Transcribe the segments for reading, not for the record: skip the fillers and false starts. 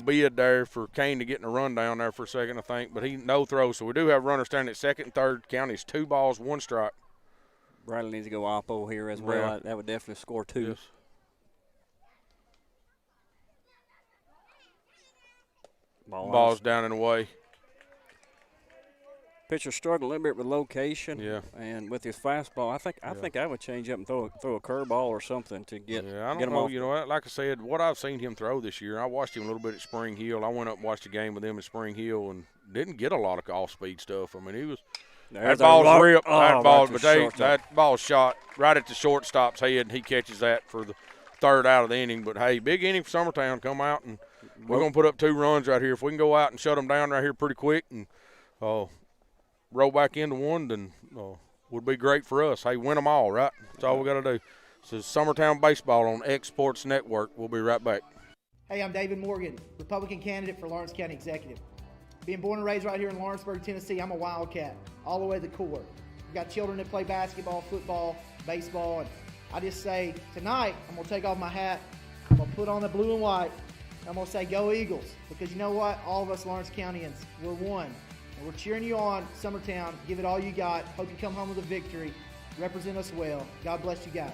bid there for Kane to get in a run down there for a second, I think, but he no throw. So we do have runners standing at second and third. County's 2 balls, 1 strike. Bradley needs to go oppo here as well. Yeah. That would definitely score 2. Yes. Ball's down and away. Pitcher struggled a little bit with location. Yeah. And with his fastball, I think I would change up and throw a curveball or something to get I don't him know. off. You know, like I said, what I've seen him throw this year, I watched him a little bit at Spring Hill. I went up and watched a game with him at Spring Hill and didn't get a lot of off-speed stuff. I mean, he was that ball's ripped. That ball shot right at the shortstop's head, and he catches that for the 3rd out of the inning. But, hey, big inning for Summertown. Come out, and we're going to put up 2 runs right here. If we can go out and shut them down right here pretty quick and roll back into 1, then would be great for us. Hey, win them all, right? That's all we got to do. This is Summertown Baseball on X Sports Network. We'll be right back. Hey, I'm David Morgan, Republican candidate for Lawrence County Executive. Being born and raised right here in Lawrenceburg, Tennessee, I'm a Wildcat, all the way to the core. We've got children that play basketball, football, baseball, and I just say, tonight, I'm going to take off my hat, I'm going to put on the blue and white, and I'm going to say, go Eagles, because you know what? All of us Lawrence Countyans, we're one. And we're cheering you on, Summertown. Give it all you got. Hope you come home with a victory. Represent us well. God bless you guys.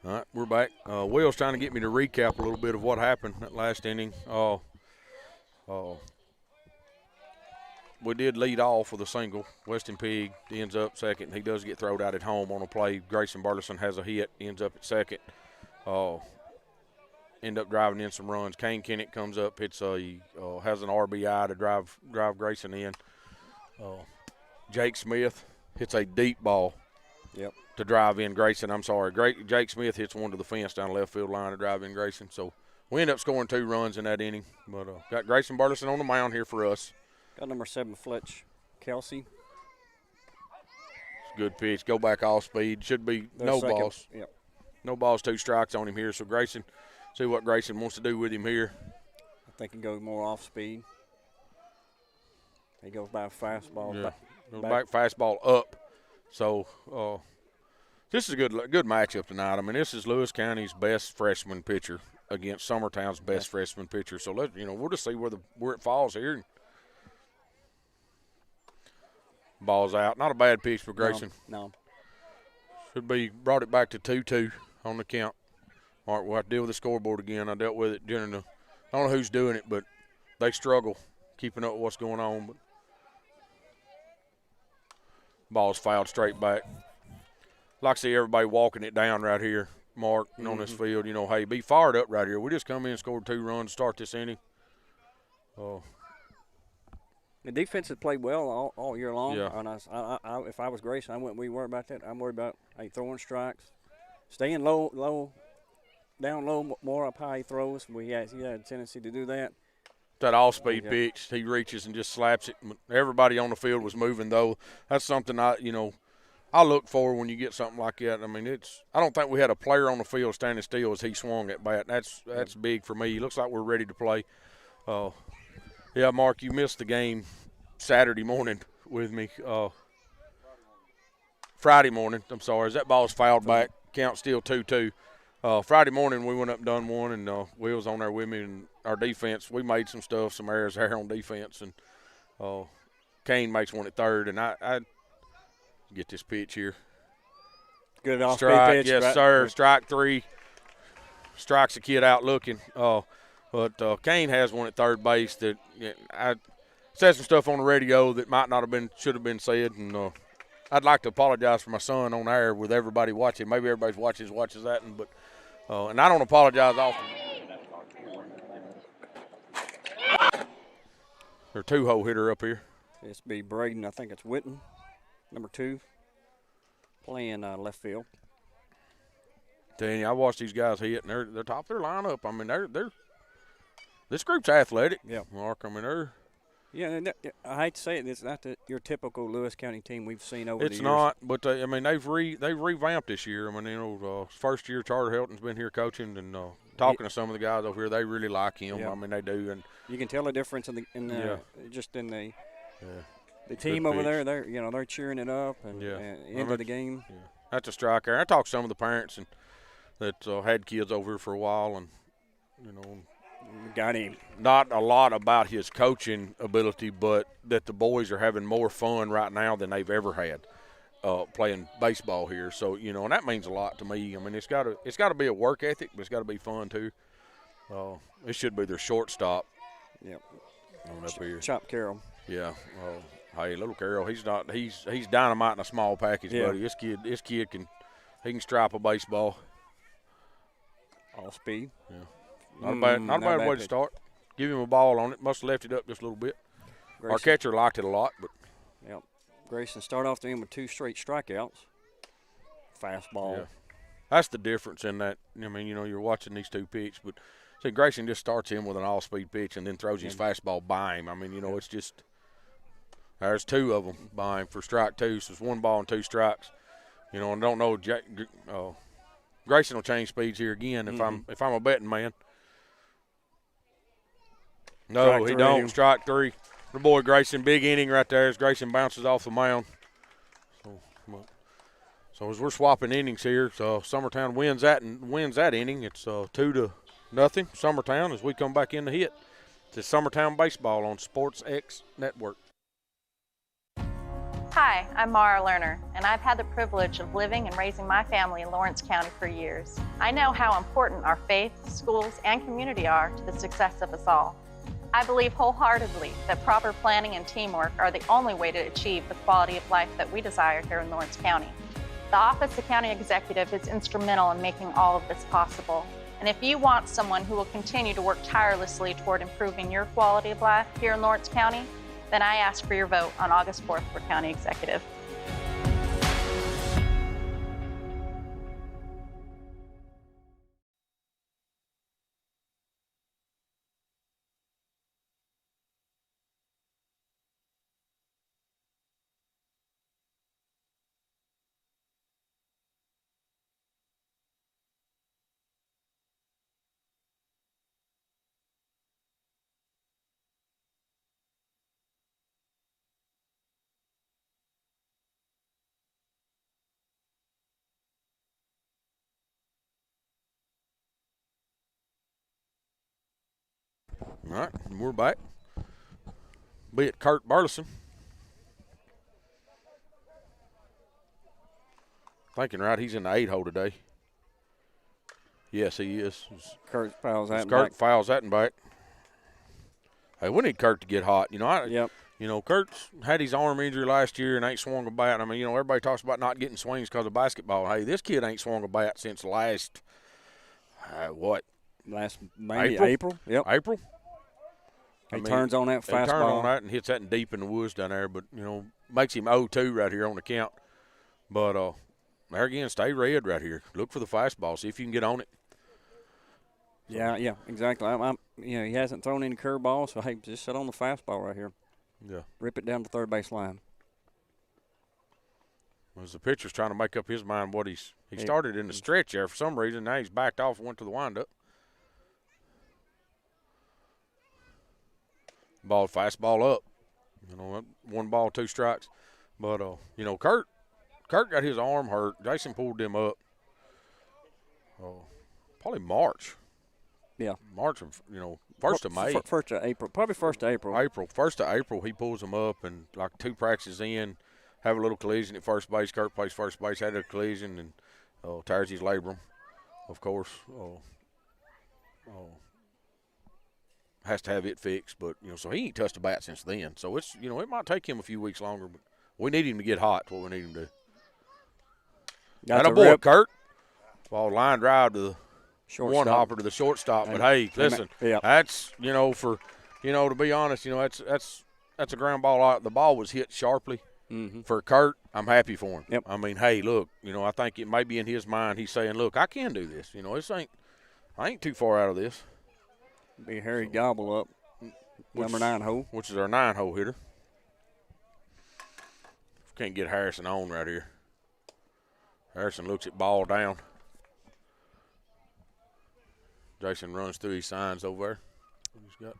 All right, we're back. Will's trying to get me to recap a little bit of what happened that last inning. We did lead off with a single. Weston Pig ends up second. He does get thrown out at home on a play. Grayson Burleson has a hit, ends up at second. End up driving in some runs. Kane Kennett comes up, has an RBI to drive Grayson in. Jake Smith hits a deep ball. Yep. To drive in Grayson. I'm sorry. Jake Smith hits one to the fence down the left field line to drive in Grayson. So we end up scoring 2 runs in that inning. But got Grayson Burleson on the mound here for us. Got number 7, Fletch Kelsey. Good pitch. Go back all speed. Should be no balls. Yep. No balls, 2 strikes on him here. So Grayson, see what Grayson wants to do with him here. I think he goes more off speed. He goes back fastball. Yeah. Back fastball up. So this is a good matchup tonight. I mean, this is Lewis County's best freshman pitcher against Summertown's best freshman pitcher. So we'll just see where it falls here. Ball's out. Not a bad pitch for Grayson. No. Should be brought it back to 2-2 on the count. All right, we'll have to deal with the scoreboard again. I dealt with it during I don't know who's doing it, but they struggle keeping up with what's going on. But ball's fouled straight back. Like I see everybody walking it down right here, Mark, on this field. You know, hey, be fired up right here. We just come in and scored 2 runs to start this inning. The defense has played well all year long. Yeah. And if I was Grayson, I wouldn't be worried about that. I'm worried about throwing strikes, staying low, down low, more up high he throws. He had a tendency to do that. That off-speed pitch, he reaches and just slaps it. Everybody on the field was moving, though. That's something I look for when you get something like that. I mean, I don't think we had a player on the field standing still as he swung that bat. That's big for me. It looks like we're ready to play. Yeah, Mark, you missed the game Saturday morning with me. Friday morning, I'm sorry. As that ball's fouled back, count still 2-2. Friday morning we went up and done one, and Will was on there with me, and our defense, we made some stuff, some errors there on defense, and Kane makes one at third, and I get this pitch here. Good off-speed Strike, pitch. yes, right? sir. Strike three. Strikes the kid out looking. But Kane has one at third base that I said some stuff on the radio that might not have been, should have been said, and I'd like to apologize for my son on air with everybody watching. Maybe everybody's watches that, and I don't apologize often. There's a two-hole hitter up here. It's be Braden. I think it's Witten, number 2, playing left field. Telling you, I watched these guys hit, and they're top of their lineup. I mean, they're this group's athletic. Yeah, Mark. I mean, they're. Yeah, and I hate to say it, it's not your typical Lewis County team we've seen over the years. It's not, but I mean they've revamped this year. I mean, first year Charter Helton's been here coaching, and talking to some of the guys over here, they really like him. Yeah. I mean, they do, and you can tell the difference in the the team Good over pitch. there. They're cheering it up and into the game. Yeah. That's a striker. I talked to some of the parents and that had kids over here for a while, and Got him. not a lot about his coaching ability, but that the boys are having more fun right now than they've ever had playing baseball here. So and that means a lot to me. I mean, it's got to be a work ethic, but it's got to be fun too. It should be their shortstop. Yep. Up here. Chop Carroll. Yeah. Hey, little Carroll, he's dynamite in a small package, Yeah. buddy. This kid can stripe a baseball. All speed. Yeah. Not a bad way to pitch. start. Give him a ball on it. Must have left it up just a little bit. Our catcher liked it a lot, but Yep. Grayson start off the game with 2 straight strikeouts. Fastball. yeah. That's the difference in that. I mean, you're watching these two pitch, but see, Grayson just starts in with an all-speed pitch and then throws his fastball by him. I mean, it's just there's 2 of them by him for strike 2, so it's 1 ball and 2 strikes. And I don't know. Grayson will change speeds here again if I'm a betting man. No, Strike he 3. don't. Strike 3. The boy Grayson, big inning right there as Grayson bounces off the mound. So as we're swapping innings here, so Summertown wins that inning. It's 2-0. Summertown as we come back in to hit. It's Summertown Baseball on Sports X Network. Hi, I'm Mara Lerner, and I've had the privilege of living and raising my family in Lawrence County for years. I know how important our faith, schools, and community are to the success of us all. I believe wholeheartedly that proper planning and teamwork are the only way to achieve the quality of life that we desire here in Lawrence County. The Office of County Executive is instrumental in making all of this possible. And if you want someone who will continue to work tirelessly toward improving your quality of life here in Lawrence County, then I ask for your vote on August 4th for County Executive. All right, and we're back. Be it Kurt Burleson. Thinking right, he's in the 8-hole today. Yes, he is. Kurt fouls that. Kurt fouls that and back. Hey, we need Kurt to get hot. Yep. Kurt's had his arm injury last year and ain't swung a bat. I mean, everybody talks about not getting swings because of basketball. Hey, this kid ain't swung a bat since last, Last maybe April. Yep. April. He turns on that fastball. He turns on that and hits that deep in the woods down there. But, makes him 0-2 right here on the count. But there again, stay red right here. Look for the fastball. See if you can get on it. Yeah, exactly. He hasn't thrown any curveball, so hey, just sit on the fastball right here. Yeah. Rip it down the third base line. As the pitcher's trying to make up his mind what he started in the stretch there for some reason. Now he's backed off and went to the windup. Fastball up. 1 ball, 2 strikes. But, Kurt got his arm hurt. Jason pulled him up. probably March. Yeah. March of, 1st of May. 1st of April. Probably 1st of April. 1st of April, he pulls them up, and like 2 practices in, have a little collision at first base. Kurt plays first base, had a collision, and tears his labrum, of course. Has to have it fixed, but, so he ain't touched a bat since then. So it's, it might take him a few weeks longer, but we need him to get hot. That's what we need him to do. Got a boy, Kurt. Ball line drive to the shortstop. One hopper to the shortstop. But hey, listen, that's to be honest, that's a ground ball out. The ball was hit sharply. Mm-hmm. For Kurt, I'm happy for him. Yep. I mean, hey, look, I think it may be in his mind. He's saying, look, I can do this. I ain't too far out of this. Be Harry Gobble up, number 9 hole, which is our 9-hole hitter. Can't get Harrison on right here. Harrison looks at ball down. Jason runs through his signs over there.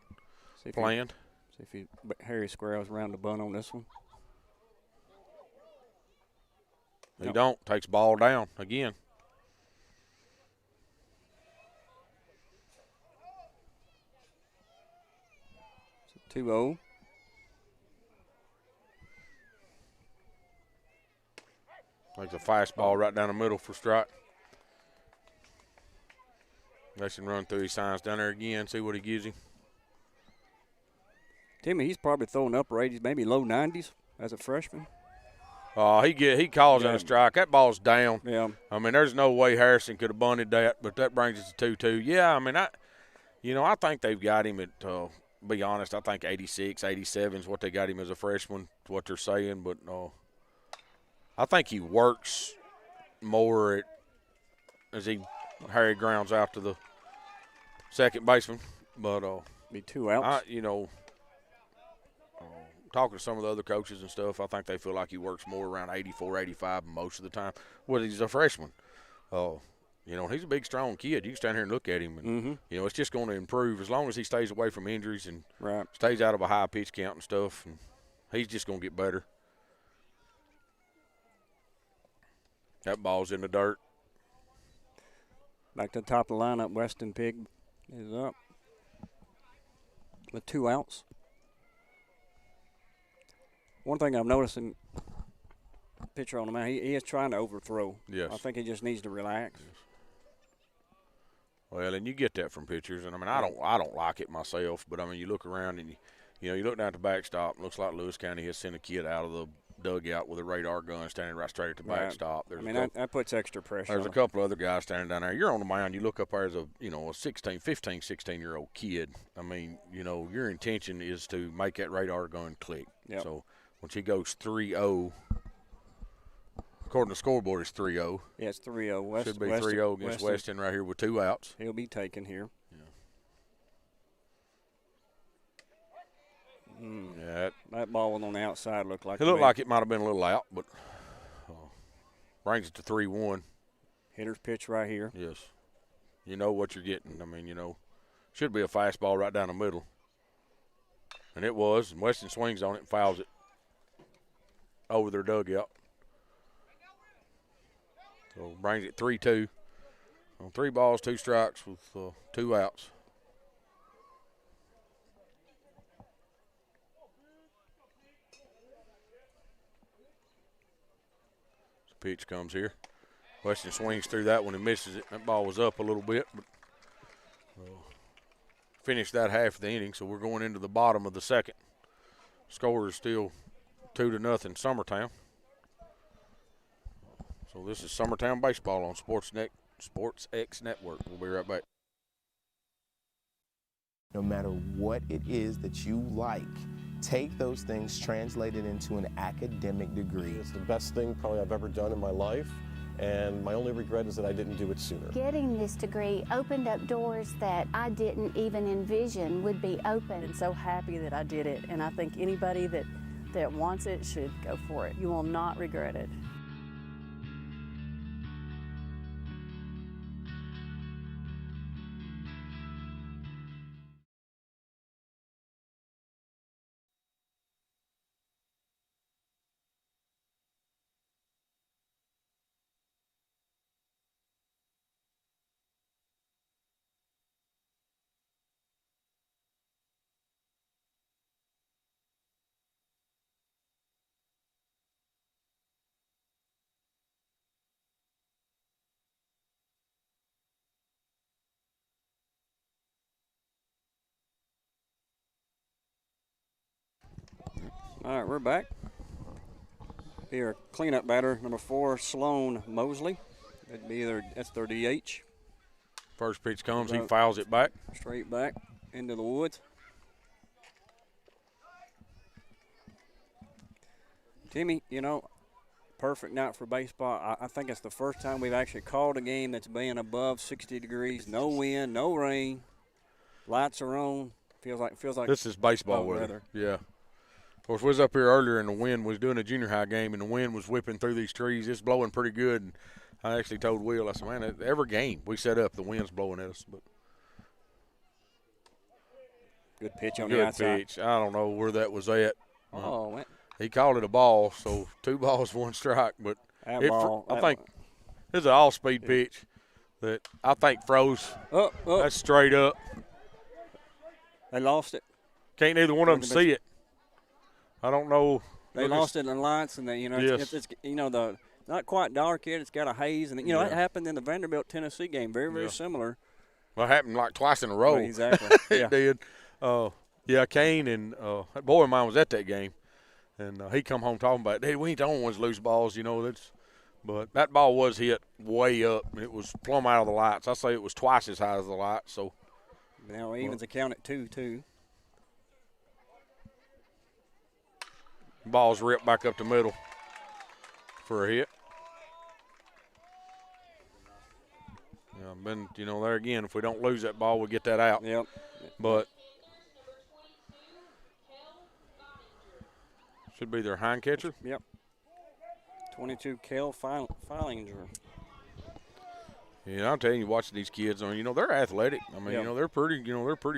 He's got planned. See if Harry squares around the bunt on this one. He don't. Takes ball down again. It's a 2-0. Takes a fastball right down the middle for strike. Jason run through his signs down there again, see what he gives him. Timmy, he's probably throwing upper 80s, maybe low 90s as a freshman. He calls that a strike. That ball's down. Yeah. I mean, there's no way Harrison could have bunted that, but that brings us to 2-2. Yeah, I mean, I think they've got him at, be honest, I think 86, 87 is what they got him as a freshman, what they're saying. But I think he works more as Harry grounds out to the second baseman. But be 2 outs. Talking to some of the other coaches and stuff, I think they feel like he works more around 84, 85 most of the time. Well, he's a freshman. He's a big, strong kid. You can stand here and look at him, and it's just going to improve as long as he stays away from injuries and stays out of a high pitch count and stuff. And he's just going to get better. That ball's in the dirt. Back to the top of the lineup, Weston Pig is up with 2 outs. One thing I'm noticing, pitcher on the mound, he is trying to overthrow. Yes. I think he just needs to relax. Yes. Well, and you get that from pitchers, and I don't like it myself, but I mean, you look around and you look down at the backstop. Looks like Lewis County has sent a kid out of the dugout with a radar gun standing right straight at the backstop. That puts extra pressure. There's a couple other guys standing down there. You're on the mound. You look up there as a 16-year-old kid. I mean, your intention is to make that radar gun click. Yep. So once he goes 3-0, according to the scoreboard, it's 3-0. Yeah, it's 3-0. Should be 3-0 against Weston right here with 2 outs. He'll be taken here. Yeah. That ball was on the outside. Looked like it might have been a little out, but brings it to 3-1. Hitter's pitch right here. Yes. You know what you're getting. I mean, should be a fastball right down the middle. And it was, and Weston swings on it and fouls it over their dugout. So brings it 3-2. On 3 balls, 2 strikes with 2 outs. Pitch comes here. Weston swings through that one and misses it. That ball was up a little bit, but finished that half of the inning, so we're going into the bottom of the second. Score is still 2-0 Summertown. So this is Summertown Baseball on SportsX Network. We'll be right back. No matter what it is that you like, take those things, translate it into an academic degree. It's the best thing probably I've ever done in my life, and my only regret is that I didn't do it sooner. Getting this degree opened up doors that I didn't even envision would be open. I'm so happy that I did it, and I think anybody that wants it should go for it. You will not regret it. All right, we're back. Here, cleanup batter, number 4, Sloan Mosley. That'd be that's their DH. First pitch comes, he fouls it back. Straight back into the woods. Timmy, you know, perfect night for baseball. I think it's the first time we've actually called a game that's been above 60 degrees. No wind, no rain. Lights are on. Feels like this is baseball weather. Yeah. Of course, we was up here earlier and the wind was doing a junior high game and the wind was whipping through these trees. It's blowing pretty good. And I actually told Will, I said, man, every game we set up, the wind's blowing at us. But good pitch on the outside. Good pitch. I don't know where that was at. Oh, man. He called it a ball, so 2 balls, 1 strike. But I think it's an all-speed pitch that I think froze. That's straight up. They lost it. Can't neither one of them see it. I don't know. They lost it in the lights, and it's the not quite dark yet. It's got a haze, and that happened in the Vanderbilt Tennessee game. Very, very similar. Well, it happened like twice in a row. Right, exactly. It did. Kane and that boy of mine was at that game, and he come home talking about, hey, we ain't the only ones lose balls, but that ball was hit way up. It was plumb out of the lights. I say it was twice as high as the lights. So now evens account at 2 too. Ball's ripped back up the middle for a hit. There again, if we don't lose that ball, we get that out. Yep. But should be their hind catcher. Yep. 22, Kel Feilinger. Yeah, I'll tell you, watching these kids, they're athletic. I mean, they're pretty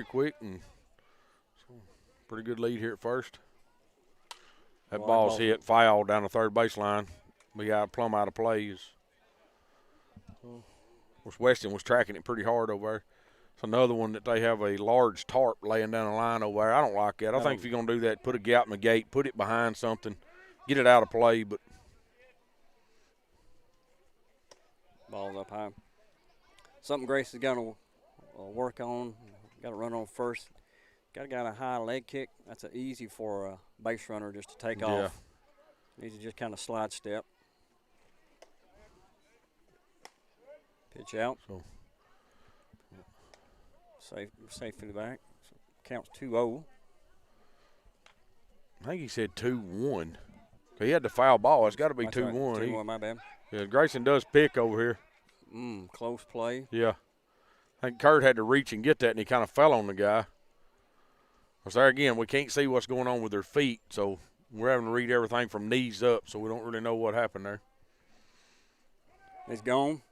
quick and pretty good lead here at first. That ball's hit, foul down the third baseline. We got plumb out of plays. Of course, Weston was tracking it pretty hard over there. It's another one that they have a large tarp laying down the line over there. I don't like that. I think if you're going to do that, put a gap in the gate, put it behind something, get it out of play. But ball's up high. Something Grace has got to work on. Got to run on first. Got a high leg kick. That's easy for a base runner just to take off. Needs to just kind of slide step. Pitch out. Safe in the back. So counts 2-0. I think he said 2-1. He had the foul ball. It's got to be 2-1. Right. 2-1, my bad. Yeah, Grayson does pick over here. Close play. Yeah. I think Kurt had to reach and get that, and he kind of fell on the guy. Because there again, we can't see what's going on with their feet, so we're having to read everything from knees up, so we don't really know what happened there. It's gone.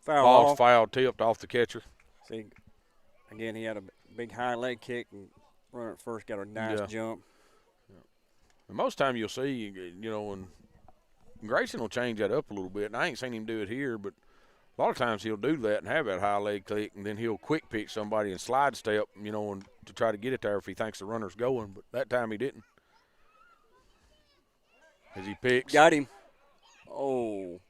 Foul Ball's off. foul, tipped off the catcher. See, again, he had a big high leg kick, and runner at first got a nice jump. And most time you'll see, and Grayson will change that up a little bit, and I ain't seen him do it here, but a lot of times he'll do that and have that high leg kick, and then he'll quick pitch somebody and slide step, and to try to get it there if he thinks the runner's going. But that time he didn't. As he picks. Got him. Oh.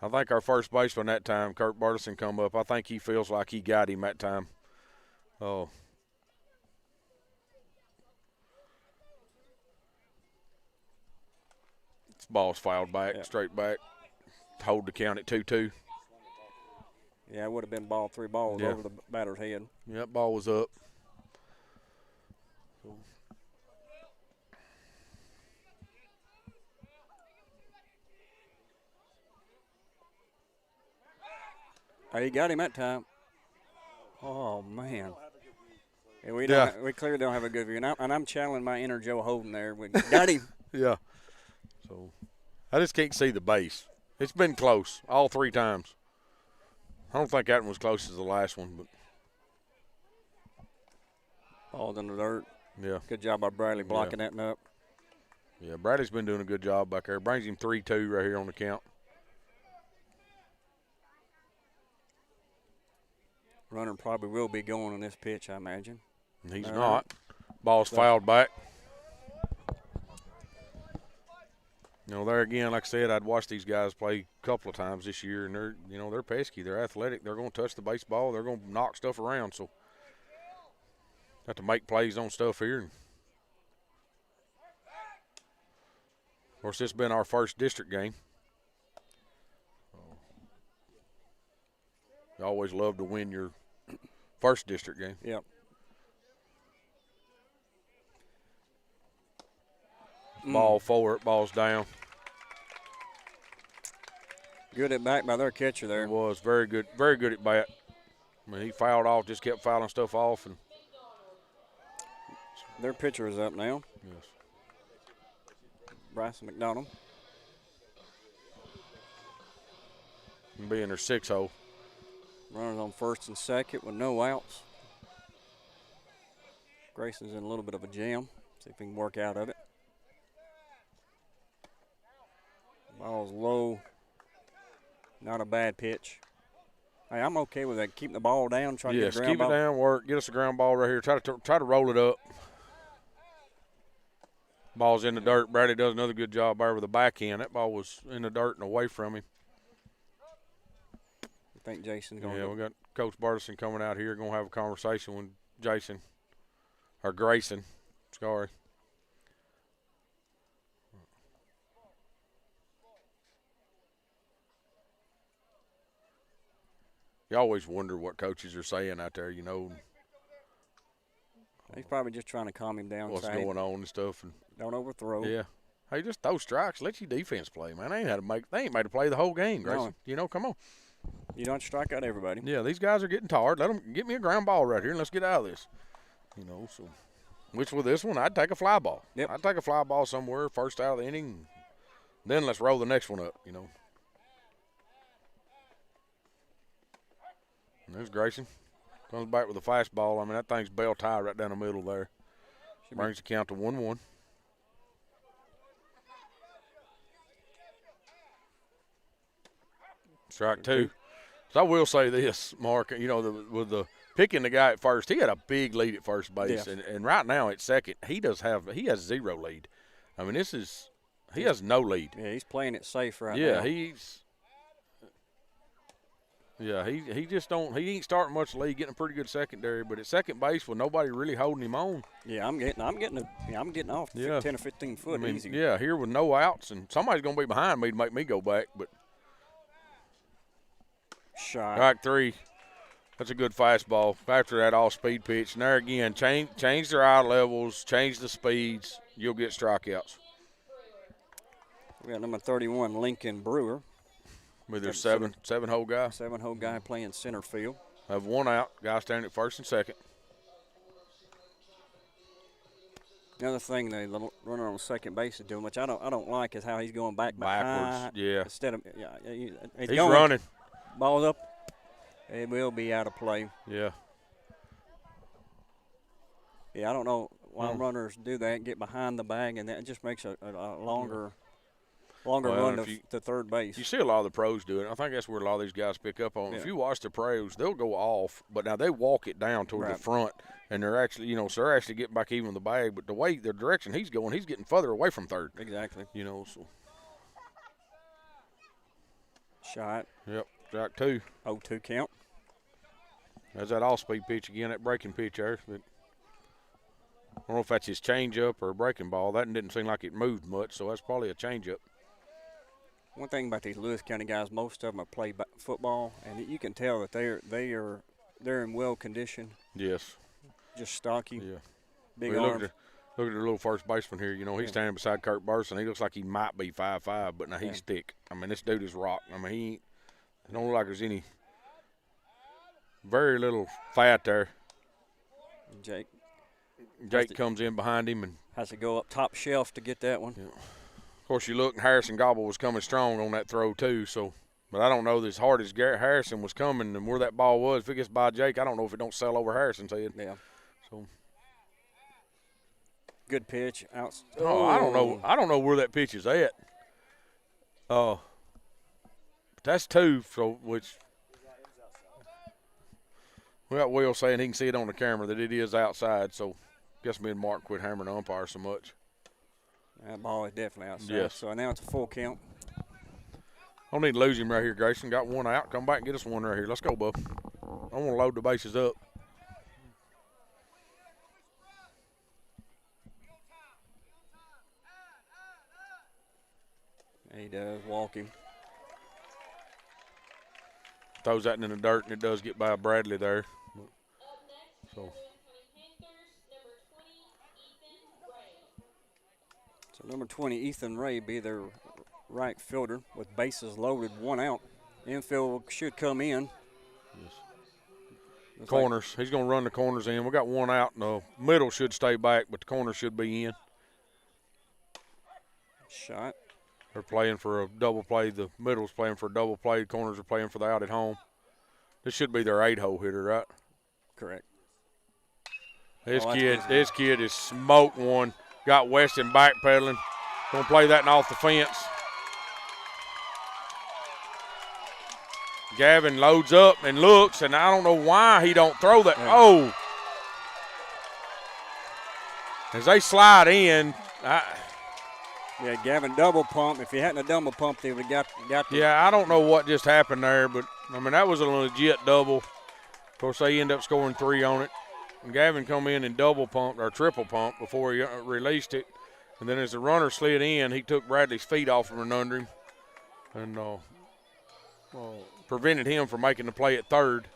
I think our first baseman that time, Kurt Bartison, come up. I think he feels like he got him that time. Oh. This ball's fouled back, straight back. Hold the count at 2-2. Yeah, it would have been ball 3 balls over the batter's head. Yep, ball was up. He got him that time. Oh, man. Yeah, we clearly don't have a good view. And I'm channeling my inner Joe Holden there. We got him. Yeah. So I just can't see the base. It's been close all 3 times. I don't think that one was close as the last one, but ball's in the dirt. Yeah. Good job by Bradley blocking that one up. Yeah, Bradley's been doing a good job back there. Brings him 3-2 right here on the count. Runner probably will be going on this pitch, I imagine. He's not. Ball's fouled back. There again, like I said, I'd watched these guys play a couple of times this year, and they're pesky. They're athletic. They're going to touch the baseball. They're going to knock stuff around. So, have to make plays on stuff here. Of course, it's been our first district game. You always love to win your first district game. Yep. Ball forward, ball's down. Good at back by their catcher there. It was very good at bat. I mean, he fouled off, just kept fouling stuff off. And their pitcher is up now. yes. Bryson McDonald. And being their 6-0. Runners on first and second with no outs. Grayson's in a little bit of a jam. See if he can work out of it. Ball's low. Not a bad pitch. Hey, I'm okay with that. Keep the ball down. Try to get a ground ball. Keep it down. Work. Get us a ground ball right here. Try to roll it up. Ball's in the dirt. Bradley does another good job there with the backhand. That ball was in the dirt and away from him. I think Jason's going to. Yeah, we got Coach Bartison coming out here. Going to have a conversation with Jason or Grayson. Sorry. You always wonder what coaches are saying out there, you know. He's probably just trying to calm him down. What's going on and stuff. And don't overthrow. Yeah. Hey, just throw strikes. Let your defense play, man. They ain't made to play the whole game, Grayson. No. You know, come on. You don't strike out everybody. Yeah, these guys are getting tired. Let them get me a ground ball right here and let's get out of this. You know, so which with this one, I'd take a fly ball. Yep. I'd take a fly ball somewhere first out of the inning. Then let's roll the next one up, you know. And there's Grayson. Comes back with a fastball. I mean, that thing's bell tie right down the middle there. Brings the count to 1-1. Strike two. So I will say this, Mark, you know, with the picking the guy at first, he had a big lead at first base. Yeah. And right now at second, he has zero lead. I mean, he has no lead. Yeah, he's playing it safe right now. Yeah, he just don't. He ain't starting much lead, getting a pretty good secondary. But at second base, with nobody really holding him on. Yeah, I'm getting off 10 or 15 foot. I mean, easy. Yeah, here with no outs, and somebody's gonna be behind me to make me go back. But shot. strike three. That's a good fastball. After that all-speed pitch, and there again, change their eye levels, change the speeds. You'll get strikeouts. We got number 31, Lincoln Brewer. With their seven-hole guy. 7-hole guy playing center field. Have one out. Guy standing at first and second. The other thing the runner on second base is doing, which I don't like, is how he's going backwards. Behind, yeah. Instead of he's running. Ball's up. It will be out of play. Yeah. Yeah, I don't know why runners do that, get behind the bag, and that just makes a longer run to third base. You see a lot of the pros do it. I think that's where a lot of these guys pick up on. Yeah. If you watch the pros, they'll go off, but now they walk it down toward the front, and they're actually, you know, so they're actually getting back even with the bag. But the direction he's going, he's getting further away from third. Exactly. You know, so. Shot. Yep, strike two. 0-2 count. There's that all-speed pitch again, that breaking pitch there. But I don't know if that's his changeup or a breaking ball. That didn't seem like it moved much, so that's probably a changeup. One thing about these Lewis County guys, most of them have played football, and you can tell that they're in well condition. Yes. Just stocky. Yeah. Big arms. Look at the little first baseman here. You know, he's standing beside Kurt Burson. He looks like he might be 5'5", but now he's thick. I mean, this dude is rock. I mean, he don't look like there's any very little fat there. Jake comes in behind him and has to go up top shelf to get that one. Yeah. Of course, you look, and Harrison Gobble was coming strong on that throw too. So, but I don't know as hard as Garrett Harrison was coming and where that ball was. If it gets by Jake, I don't know if it don't sail over Harrison's head. Yeah. So. Good pitch. Out. Oh, I don't know. I don't know where that pitch is at. But that's two. So which. We got Will saying he can see it on the camera that it is outside. So, guess me and Mark quit hammering the umpire so much. That ball is definitely outside. Yes. So now it's a full count. I don't need to lose him right here, Grayson. Got one out. Come back and get us one right here. Let's go, bub. I want to load the bases up. He does walk him. Throws that in the dirt, and it does get by Bradley there. So number 20, Ethan Ray, be their right fielder with bases loaded, 1 out. Infield should come in. Yes. Corners. He's going to run the corners in. We got 1 out, and the middle should stay back, but the corner should be in. Shot. They're playing for a double play. The middle's playing for a double play. The corners are playing for the out at home. This should be their 8-hole hitter, right? Correct. This kid is smoked one. Got Weston backpedaling. Gonna play that off the fence. Gavin loads up and looks, and I don't know why he don't throw that. Yeah. Oh. As they slide in, yeah, Gavin double pump. If he hadn't a double pump, they would have got the. Yeah, I don't know what just happened there, but, I mean, that was a legit double. Of course, they end up scoring 3 on it. And Gavin come in and double pumped or triple pumped before he released it. And then as the runner slid in, he took Bradley's feet off of him and under him and prevented him from making the play at third.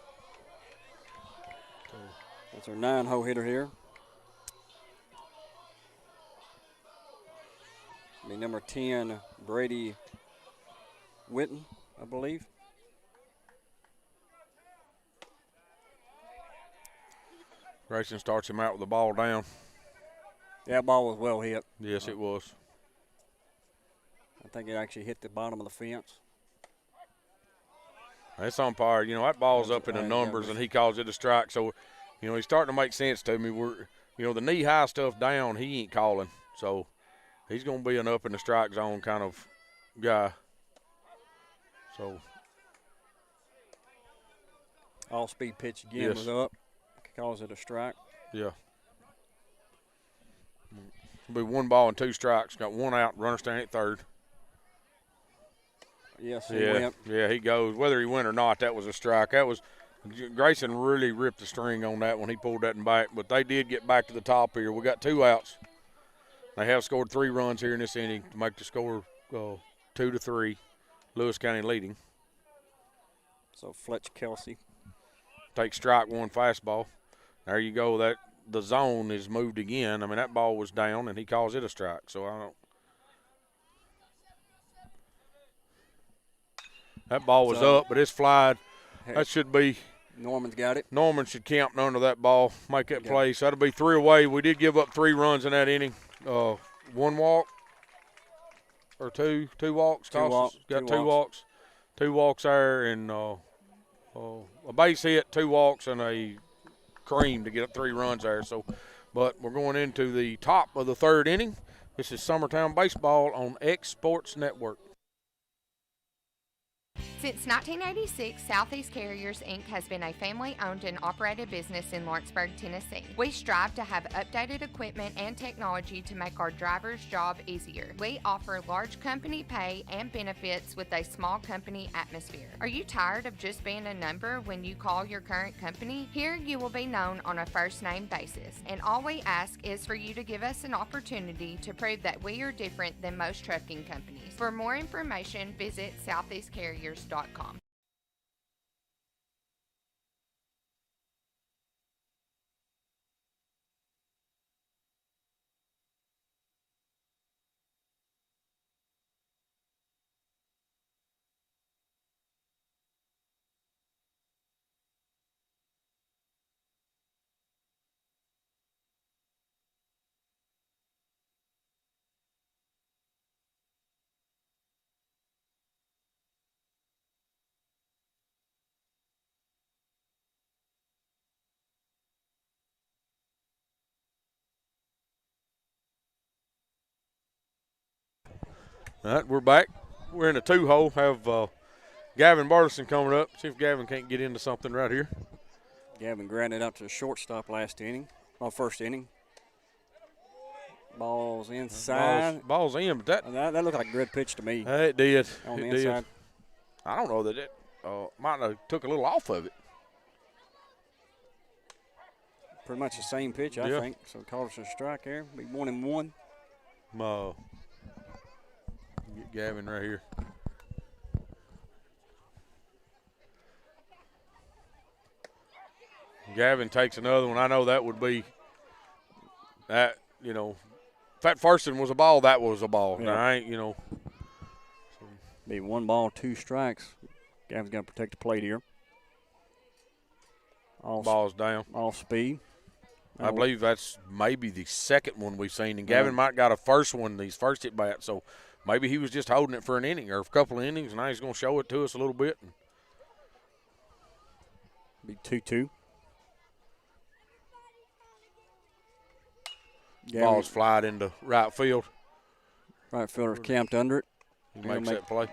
That's our 9-hole hitter here. Be number 10, Brady Witten, I believe. Grayson starts him out with the ball down. Yeah, that ball was well hit. Yes, it was. I think it actually hit the bottom of the fence. That's umpire. That ball's up in the numbers, and he calls it a strike. So, he's starting to make sense to me. The knee-high stuff down, he ain't calling. So, he's going to be an up in the strike zone kind of guy. So. All-speed pitch again was up. Calls it a strike. Yeah. It'll be 1 ball and 2 strikes. Got 1 out, runner standing at third. Yes, he went. Yeah, he goes. Whether he went or not, that was a strike. Grayson really ripped the string on that when he pulled that in back, but they did get back to the top here. We got 2 outs. They have scored 3 runs here in this inning to make the score 2-3. Lewis County leading. So Fletch Kelsey takes strike 1 fastball. There you go. The zone is moved again. I mean, that ball was down, and he calls it a strike. So I don't. That ball was up, but it's flied. That should be. Norman's got it. Norman should camp under that ball, make that play. So that'll be 3 away. We did give up 3 runs in that inning. 1 walk or 2 walks. 2 walks. Got 2 walks. 2 walks there, and a base hit, 2 walks, and a cream to get up 3 runs there. So, but we're going into the top of the 3rd inning. This is Summertown Baseball on X Sports Network. Since 1986, Southeast Carriers, Inc. has been a family-owned and operated business in Lawrenceburg, Tennessee. We strive to have updated equipment and technology to make our drivers' job easier. We offer large company pay and benefits with a small company atmosphere. Are you tired of just being a number when you call your current company? Here you will be known on a first-name basis, and all we ask is for you to give us an opportunity to prove that we are different than most trucking companies. For more information, visit southeastcarriers.com. All right, we're back. We're in a 2-hole. Have Gavin Bartleson coming up. See if Gavin can't get into something right here. Gavin grounded out to the shortstop first inning. Ball's inside. Ball's in, but that looked like a good pitch to me. It did. On the inside. Did. I don't know that it might have took a little off of it. Pretty much the same pitch, I think. So called us a strike there. Be 1-1. Get Gavin right here. Gavin takes another one. I know that would be that, you know, if that first one was a ball, that was a ball. Yeah. Now, I ain't, you know. Be 1 ball, 2 strikes. Gavin's going to protect the plate here. Ball's down. Off speed. I believe that's maybe the second one we've seen. And Gavin might got a first one, these first at bat. So maybe he was just holding it for an inning or a couple of innings. And now he's going to show it to us a little bit. Be 2-2. Ball's flied into right field. Right fielder's camped under it. He makes that play.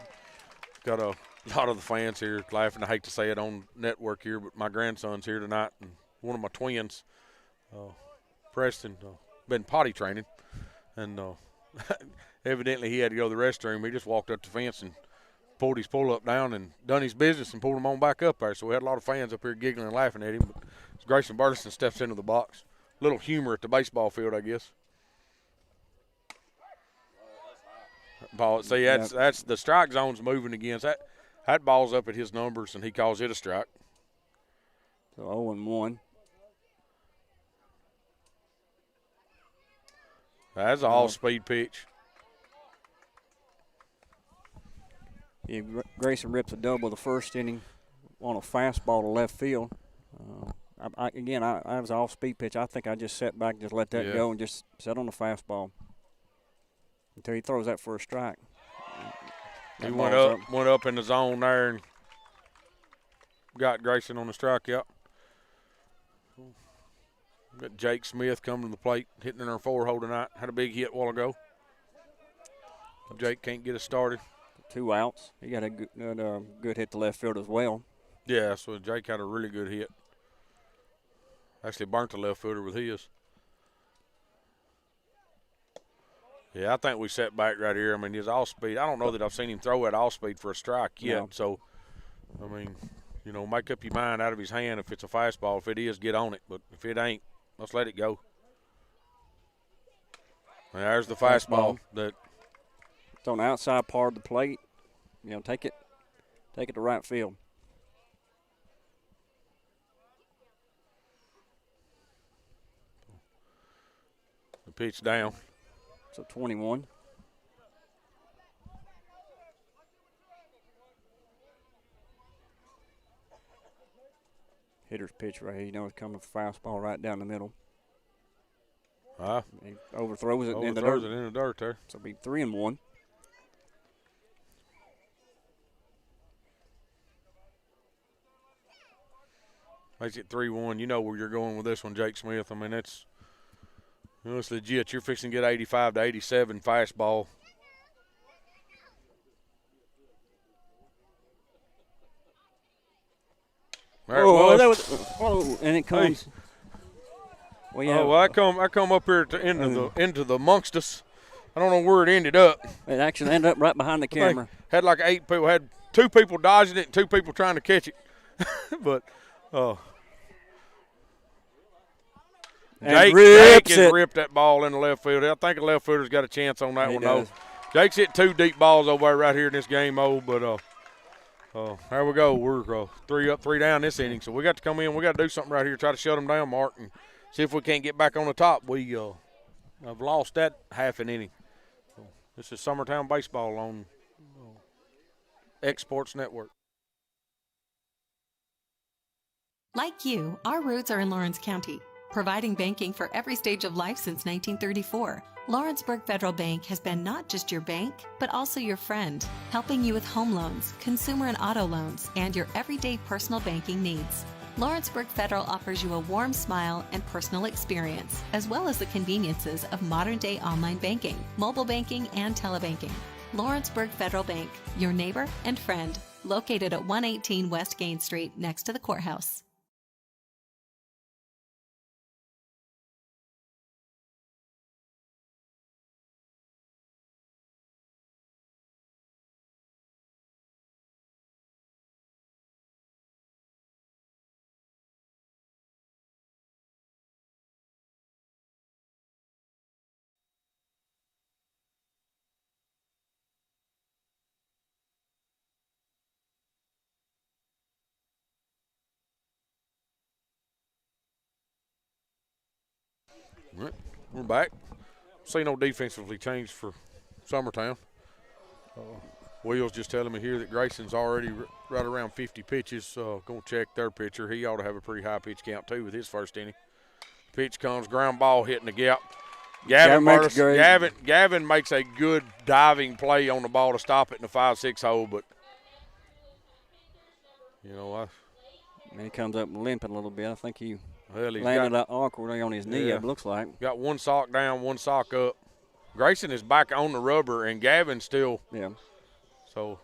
Got a lot of the fans here laughing. I hate to say it on network here, but my grandson's here tonight, and one of my twins, Preston, been potty training, and evidently he had to go to the restroom. He just walked up the fence and pulled his pull-up down and done his business and pulled him on back up there. So we had a lot of fans up here giggling and laughing at him. But as Grayson Burleson steps into the box, a little humor at the baseball field, I guess. Ball. See, that's the strike zone's moving against that. That ball's up at his numbers, and he calls it a strike. So 0-1. That's an all-speed pitch. Yeah, Grayson rips a double the first inning on a fastball to left field. I was an off-speed pitch. I think I just sat back and just let that go and just sat on the fastball until he throws that for a strike. He went up in the zone there and got Grayson on the strikeout. Got Jake Smith coming to the plate, hitting in our 4-hole tonight. Had a big hit a while ago. Jake can't get us started. 2 outs. He got a good hit to left field as well. Yeah, so Jake had a really good hit. Actually burnt the left fielder with his. Yeah, I think we set back right here. I mean, his all-speed, I don't know that I've seen him throw at all-speed for a strike yet. No. So, I mean, you know, make up your mind out of his hand if it's a fastball. If it is, get on it. But if it ain't, let's let it go. And there's the fastball. It's on the outside part of the plate. You know, take it to right field. The pitch down. So 21. Hitter's pitch right here. You know it's coming fastball right down the middle. He overthrows it in the dirt. There. So it'll be 3-1. Makes it 3-1. You know where you're going with this one, Jake Smith. I mean, it's legit. You're fixing to get 85 to 87 fastball. And it comes. Hey. I come up here into the amongst us. I don't know where it ended up. It actually ended up right behind the camera. Had like 8 people. Had 2 people dodging it and 2 people trying to catch it. But Jake ripped that ball in the left field. I think the left fielder's got a chance on that one, though. Jake's hit 2 deep balls over there right here in this game, but there we go. We're 3 up, 3 down this inning. So we got to come in. We got to do something right here, try to shut them down, Mark, and see if we can't get back on the top. We have lost that half an inning. So this is Summertown Baseball on X Sports Network. Like you, our roots are in Lawrence County, providing banking for every stage of life since 1934. Lawrenceburg Federal Bank has been not just your bank, but also your friend, helping you with home loans, consumer and auto loans, and your everyday personal banking needs. Lawrenceburg Federal offers you a warm smile and personal experience, as well as the conveniences of modern-day online banking, mobile banking, and telebanking. Lawrenceburg Federal Bank, your neighbor and friend, located at 118 West Gain Street next to the courthouse. Right. We're back. See no defensively changed for Summertown. Will's just telling me here that Grayson's already right around 50 pitches. Going to check their pitcher. He ought to have a pretty high pitch count, too, with his first inning. Pitch comes, ground ball hitting the gap. Gavin makes a good diving play on the ball to stop it in the 5-6 hole, but, you know, he comes up limping a little bit. I think he he's landed up awkwardly on his knee, it looks like. Got one sock down, one sock up. Grayson is back on the rubber, and Gavin's still. Yeah. So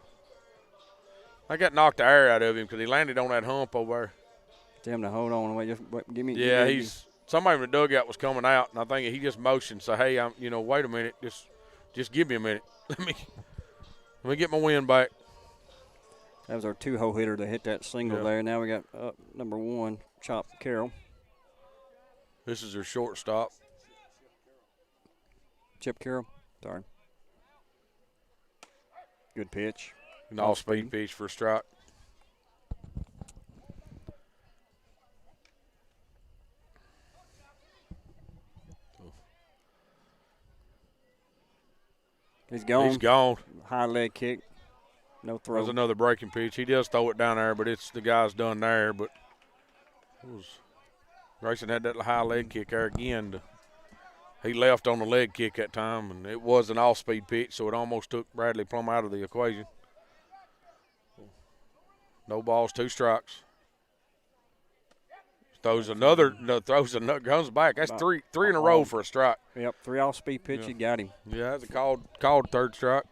I got knocked the air out of him because he landed on that hump over there. Tell him to hold on. Wait, give me. Yeah, somebody in the dugout was coming out, and I think he just motioned, say, "Hey, wait a minute, just give me a minute. Let me get my wind back." That was our 2-hole hitter that hit that single there. Now we got number 1, Chop Carroll. This is their shortstop. Chip Carroll. Sorry. Good pitch. An all-speed pitch for a strike. He's gone. He's gone. High leg kick. No throw. There's another breaking pitch. He does throw it down there, but the guy's done there. But Grayson had that high leg kick there again. He left on the leg kick that time, and it was an off-speed pitch, so it almost took Bradley Plum out of the equation. No balls, 2 strikes. Comes back. That's three in a row for a strike. Yep, 3 off-speed pitch. You got him. Yeah, that's a called third strike.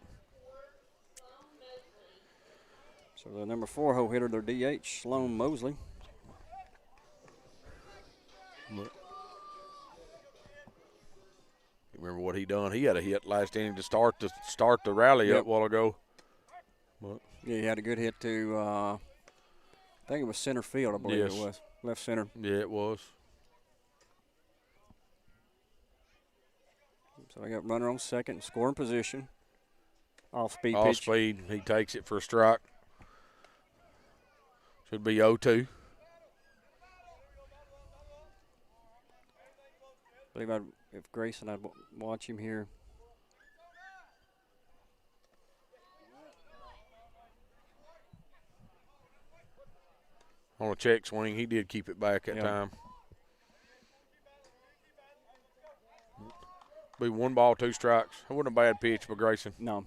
So the number 4-hole hitter, their DH, Sloan Mosley. Remember what he done? He had a hit last inning to start the rally up a while ago. But yeah, he had a good hit to, I think it was center field, I believe it was. Left center. Yeah, it was. So I got runner on second, scoring position. Off-speed pitch. Off-speed, he takes it for a strike. Should be 0-2. I believe if Grayson, I'd watch him here. On a check swing, he did keep it back that time. Be 1 ball, 2 strikes. That wasn't a bad pitch by Grayson. No.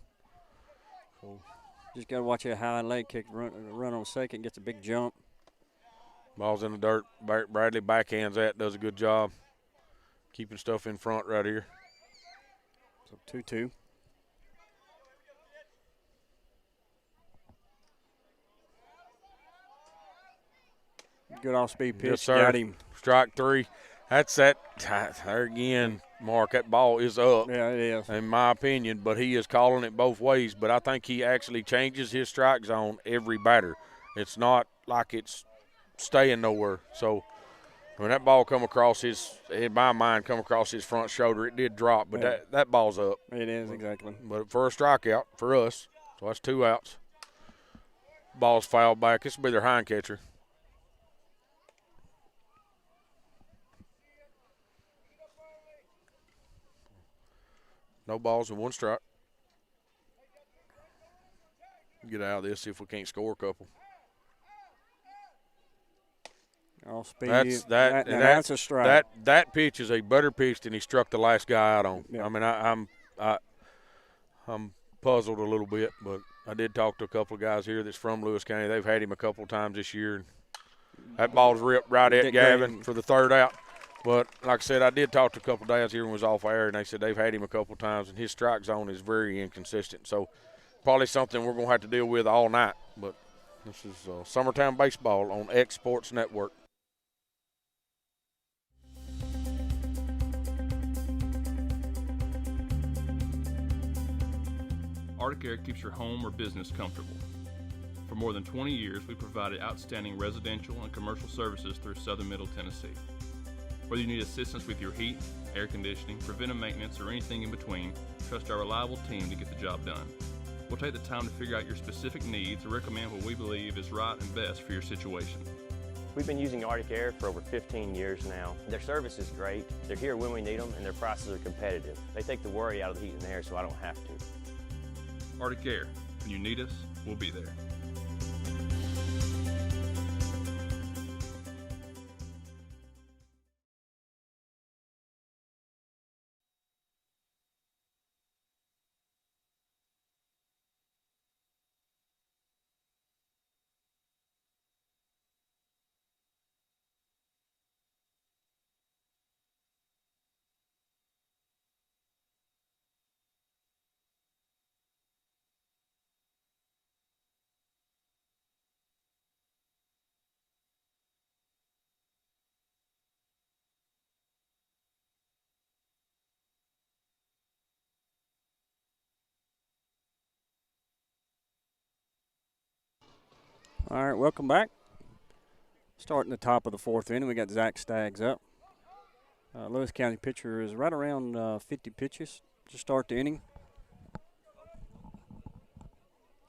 Just got to watch that high leg kick, run on second, gets a big jump. Ball's in the dirt. Bradley backhands that, does a good job. Keeping stuff in front right here. So 2-2. Good off-speed pitch. Yes, sir. Got him. Strike 3. That's that. There again, Mark, that ball is up. Yeah, it is. In my opinion, but he is calling it both ways. But I think he actually changes his strike zone every batter. It's not like it's staying nowhere. So when that ball come across in my mind, come across his front shoulder, it did drop, but that ball's up. It is, exactly. But for a strikeout for us, so that's 2 outs. Ball's fouled back. This will be their hind catcher. No balls and 1 strike. Get out of this, see if we can't score a couple. All speed. That's a strike. That pitch is a better pitch than he struck the last guy out on. Yeah. I mean, I'm puzzled a little bit, but I did talk to a couple of guys here that's from Lewis County. They've had him a couple of times this year. That ball's ripped right at Gavin for the 3rd out. But like I said, I did talk to a couple of guys here when was off air, and they said they've had him a couple of times, and his strike zone is very inconsistent. So probably something we're going to have to deal with all night. But this is Summertown Baseball on X Sports Network. Arctic Air keeps your home or business comfortable. For more than 20 years, we provided outstanding residential and commercial services through southern Middle Tennessee. Whether you need assistance with your heat, air conditioning, preventive maintenance, or anything in between, trust our reliable team to get the job done. We'll take the time to figure out your specific needs and recommend what we believe is right and best for your situation. We've been using Arctic Air for over 15 years now. Their service is great. They're here when we need them, and their prices are competitive. They take the worry out of the heat and air so I don't have to. Arctic Air. When you need us, we'll be there. All right, welcome back. Starting the top of the fourth inning, we got Zach Staggs up. Lewis County pitcher is right around 50 pitches to start the inning.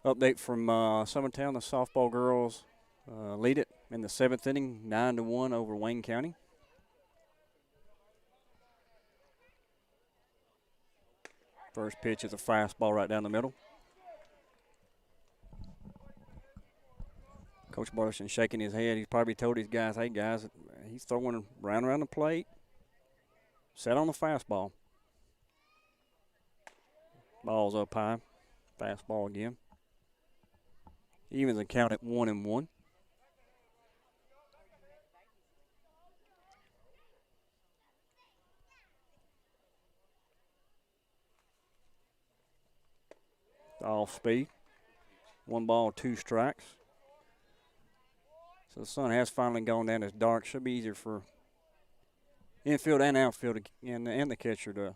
Update from Summertown, the softball girls lead it in the seventh inning, 9-1 over Wayne County. First pitch is a fastball right down the middle. Coach Barterson shaking his head. He's probably told his guys, hey, guys, he's throwing around the plate. Set on the fastball. Ball's up high. Fastball again. Evens the count at 1-1. Off speed. 1 ball, 2 strikes. So the sun has finally gone down. It's dark. Should be easier for infield and outfield and the catcher to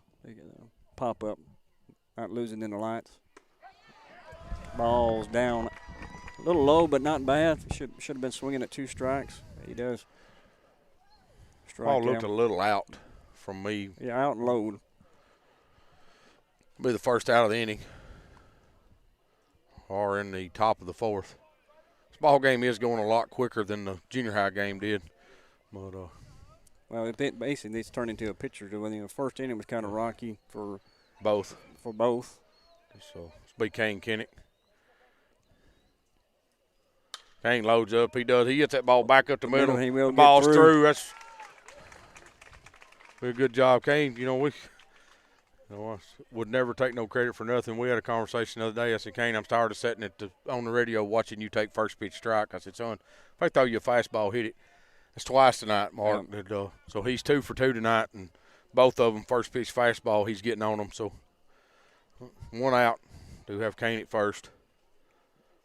pop up, not losing in the lights. Ball's down a little low, but not bad. Should have been swinging at 2 strikes. He does. Ball looked a little out from me. Yeah, out and low. Be the first out of the inning, or in the top of the fourth. This ball game is going a lot quicker than the junior high game did, but well, basically it's turned into a pitcher. The first inning was kind of rocky for both. For both. So it's be Kane Kennick. Kane loads up. He does. He gets that ball back up the middle. He will the ball's get through. That's a good job, Kane. I would never take no credit for nothing. We had a conversation the other day. I said, Kane, I'm tired of sitting on the radio watching you take first pitch strike. I said, son, if I throw you a fastball, hit it. That's twice tonight, Mark. Yeah. So he's 2 for 2 tonight, and both of them first pitch fastball, he's getting on them. So 1 out. Do have Kane at first.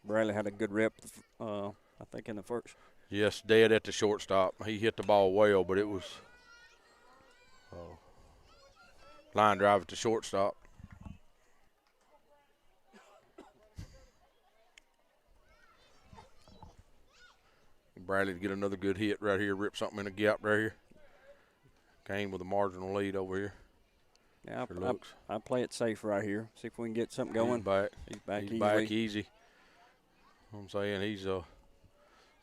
Bradley had a good rep, I think, in the first. Yes, dead at the shortstop. He hit the ball well, but it was line drive at the shortstop. Bradley to get another good hit right here, rip something in the gap right here. Kane with a marginal lead over here. Yeah, I play it safe right here. See if we can get something going. He's back easy. I'm saying he's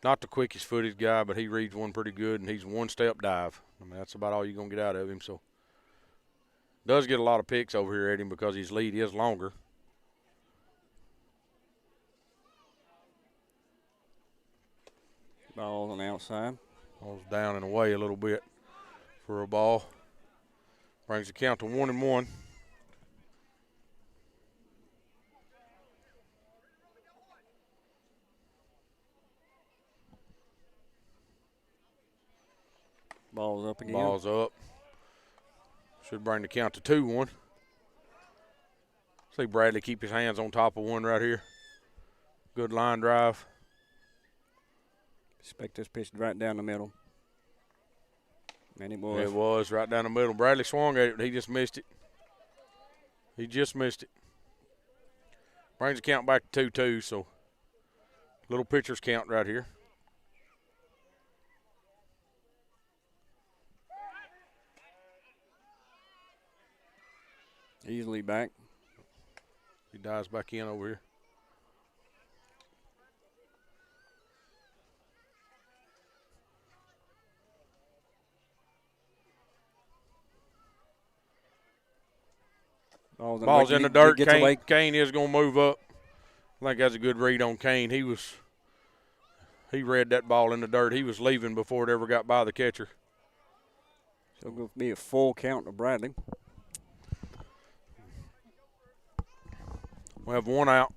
not the quickest footed guy, but he reads one pretty good, and he's 1-step dive. I mean, that's about all you're going to get out of him. So does get a lot of picks over here at him because his lead is longer. Ball on the outside. Ball's down and away a little bit for a ball. Brings the count to 1-1. Ball's up again. Ball's up. Should bring the count to 2-1. See Bradley keep his hands on top of one right here. Good line drive. Expect this pitch right down the middle. And it was. It was right down the middle. Bradley swung at it, but he just missed it. Brings the count back to 2-2, so little pitcher's count right here. Easily back. He dives back in over here. Ball's in the dirt. Kane is going to move up. I think that's a good read on Kane. He read that ball in the dirt. He was leaving before it ever got by the catcher. So it'll be a full count to Bradley. We have one out.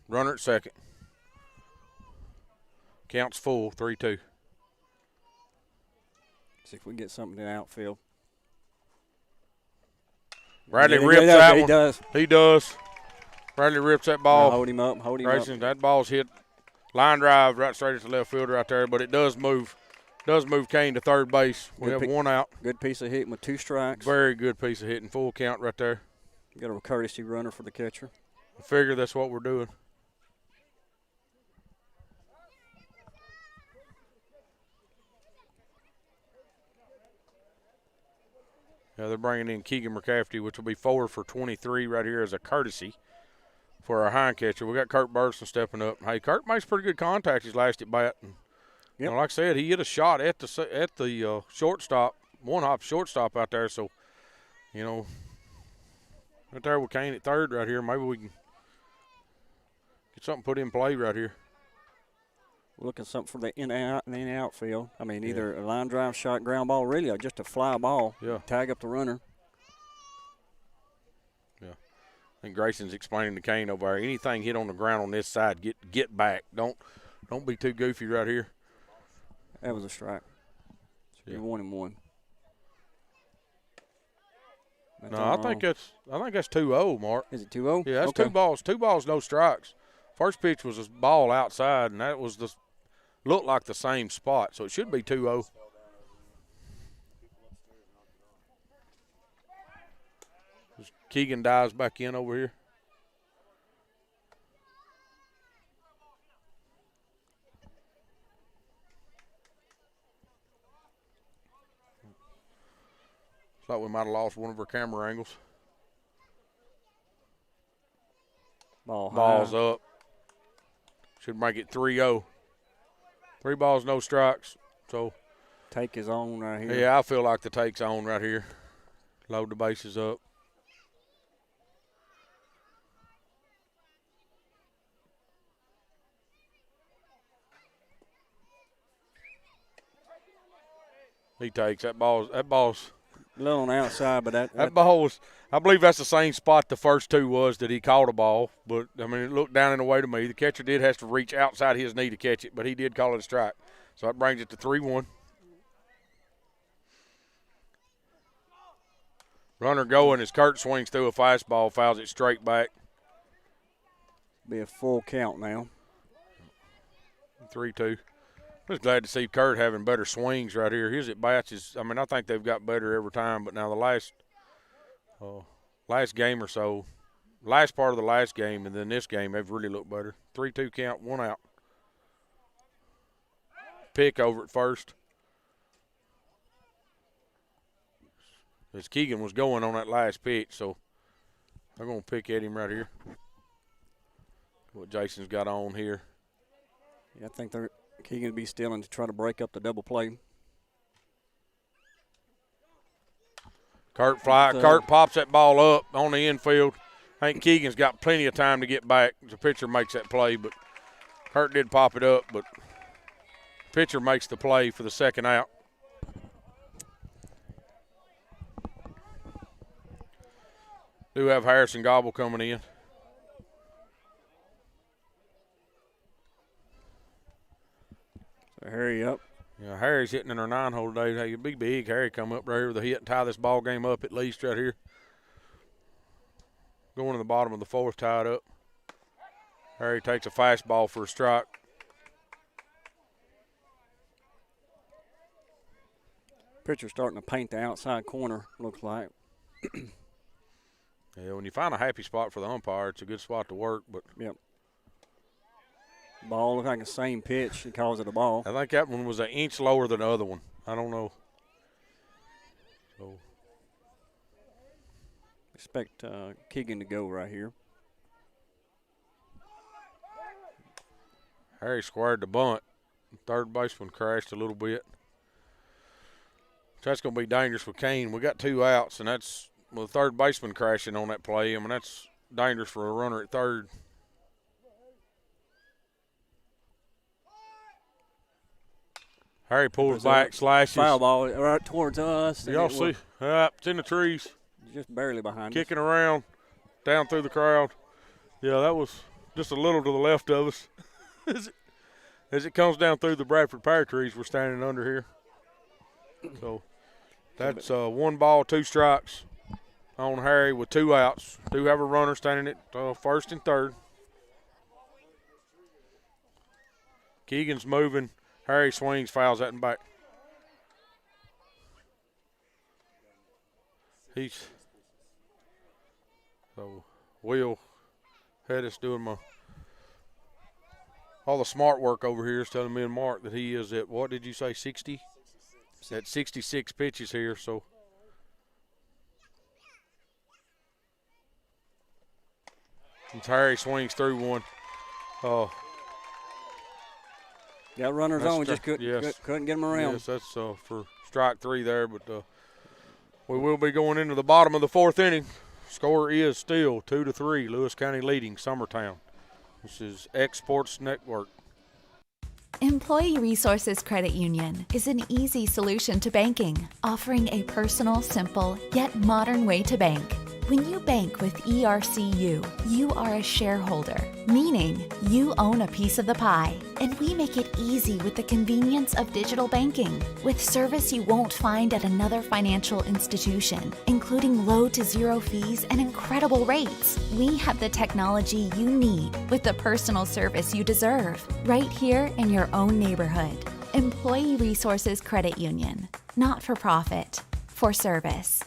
Runner at second. Count's full, 3-2. See if we can get something in the outfield. Bradley rips that one. He does. He does. Bradley rips that ball. Hold him up. Grayson, that ball's hit line drive right straight at the left fielder right there, but it does move. Does move Kane to third base. We have one out. Good piece of hitting with 2 strikes. Very good piece of hitting. Full count right there. Got a courtesy runner for the catcher. I figure that's what we're doing. Yeah, they're bringing in Keegan McCafferty, which will be 4 for 23 right here as a courtesy for our hind catcher. We got Kurt Burson stepping up. Hey, Kurt makes pretty good contact his last at bat. And, you know, like I said, he hit a shot at the shortstop, one-hop shortstop out there. So, you know, right there with Kane at third right here, maybe we can get something put in play right here. We're looking something for the in and outfield. I mean, either a line drive shot, ground ball, really, or just a fly ball. Yeah. Tag up the runner. Yeah. I think Grayson's explaining to Kane over there, anything hit on the ground on this side, get back. Don't be too goofy right here. That was a strike. So you're 1-1. No, I think that's 2-0, Mark. Is it 2-0? Yeah, that's okay. 2 balls. 2 balls, no strikes. First pitch was a ball outside, and that was looked like the same spot, so it should be 2-0. Keegan dives back in over here. Thought we might have lost one of our camera angles. Ball's up. Should make it 3-0. 3 balls, no strikes. So take is on right here. Yeah, I feel like the take's on right here. Load the bases up. He takes that ball's a little on the outside, but that ball was, I believe that's the same spot the first 2 was that he caught a ball. But, I mean, it looked down and away to me. The catcher did have to reach outside his knee to catch it, but he did call it a strike. So that brings it to 3-1. Runner going as Kurt swings through a fastball, fouls it straight back. Be a full count now. 3-2. I'm just glad to see Kurt having better swings right here. His at-bats is, I mean, I think they've got better every time, but now the last game or so, last part of the last game and then this game, they've really looked better. 3-2 count, 1 out. Pick over at first. As Keegan was going on that last pitch, so they're going to pick at him right here. What Jason's got on here. Yeah, I think Keegan will be stealing to try to break up the double play. Kurt pops that ball up on the infield. I think Keegan's got plenty of time to get back. The pitcher makes that play, but Kurt did pop it up, but pitcher makes the play for the second out. Do have Harrison Gobble coming in. So Harry up. Yeah, Harry's hitting in our 9-hole today. Hey, it'd be big. Harry come up right here with a hit and tie this ball game up at least right here. Going to the bottom of the 4th, tied up. Harry takes a fastball for a strike. Pitcher starting to paint the outside corner, looks like. Yeah, when you find a happy spot for the umpire, it's a good spot to work. But yep. Ball looked like the same pitch. He calls it a ball. I think that one was an inch lower than the other one. I don't know. So expect Keegan to go right here. Harry squared the bunt. Third baseman crashed a little bit. So that's going to be dangerous with Kane. We got 2 outs, and that's with the third baseman crashing on that play. I mean, that's dangerous for a runner at third. Harry pulls back, slashes. Foul ball right towards us. Y'all see? It's in the trees. Just barely behind Kicking around down through the crowd. Yeah, that was just a little to the left of us. As it comes down through the Bradford pear trees we're standing under here. So that's 1 ball, 2 strikes on Harry with 2 outs. Do have a runner standing at first and third. Keegan's moving. Harry swings, fouls that and back. So Will Hedis doing all the smart work over here is telling me and Mark that he is at, what did you say, 60? At 66 pitches here, so. Since Harry swings through one. Got runners on, just couldn't get them around. Yes, that's for strike 3 there, but we will be going into the bottom of the 4th inning. Score is still 2-3, Lewis County leading Summertown. This is Exports Network. Employee Resources Credit Union is an easy solution to banking, offering a personal, simple, yet modern way to bank. When you bank with ERCU, you are a shareholder, meaning you own a piece of the pie, and we make it easy with the convenience of digital banking, with service you won't find at another financial institution, including low to zero fees and incredible rates. We have the technology you need with the personal service you deserve, right here in your own neighborhood. Employee Resources Credit Union, not for profit, for service.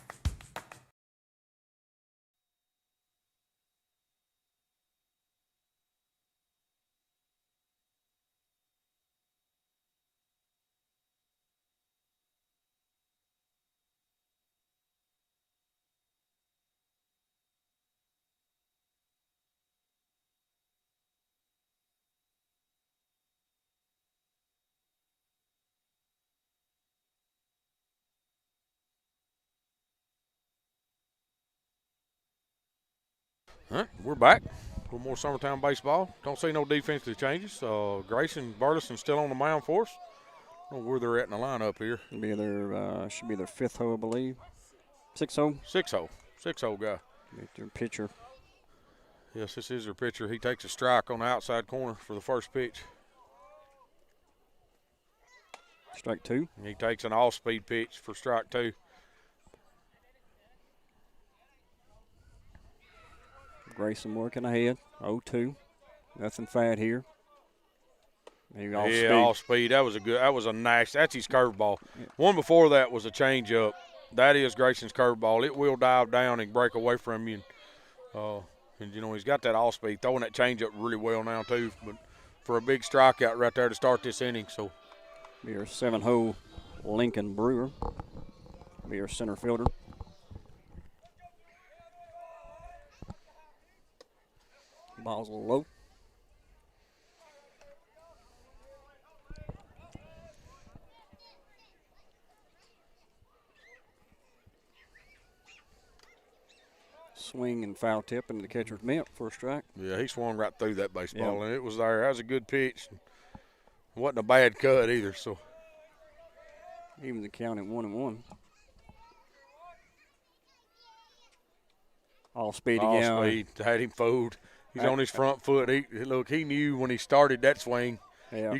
All right, we're back. A little more Summertown baseball. Don't see no defensive changes. Grayson Burleson still on the mound for us. I don't know where they're at in the lineup here. Should be their 5th hole, I believe. 6 hole? 6 hole. 6 hole guy. Their pitcher. Yes, this is their pitcher. He takes a strike on the outside corner for the first pitch. Strike 2. And he takes an all-speed pitch for strike 2. Grayson working ahead, 0-2. Nothing fat here. Maybe all speed. All speed. That was a nice, that's his curveball. Yeah. One before that was a changeup. That is Grayson's curveball. It will dive down and break away from you. And you know, he's got that all speed, throwing that changeup really well now too. But for a big strikeout right there to start this inning, so. Be our 7-hole Lincoln Brewer. Be our center fielder. Ball's a little low. Swing and foul tip into the catcher's mitt for a strike. Yeah, he swung right through that baseball, and it was there. That was a good pitch. Wasn't a bad cut either. So even the count at 1-1. All speed again. All speed. Had him fooled. He's on his front foot. He knew when he started that swing. Yeah.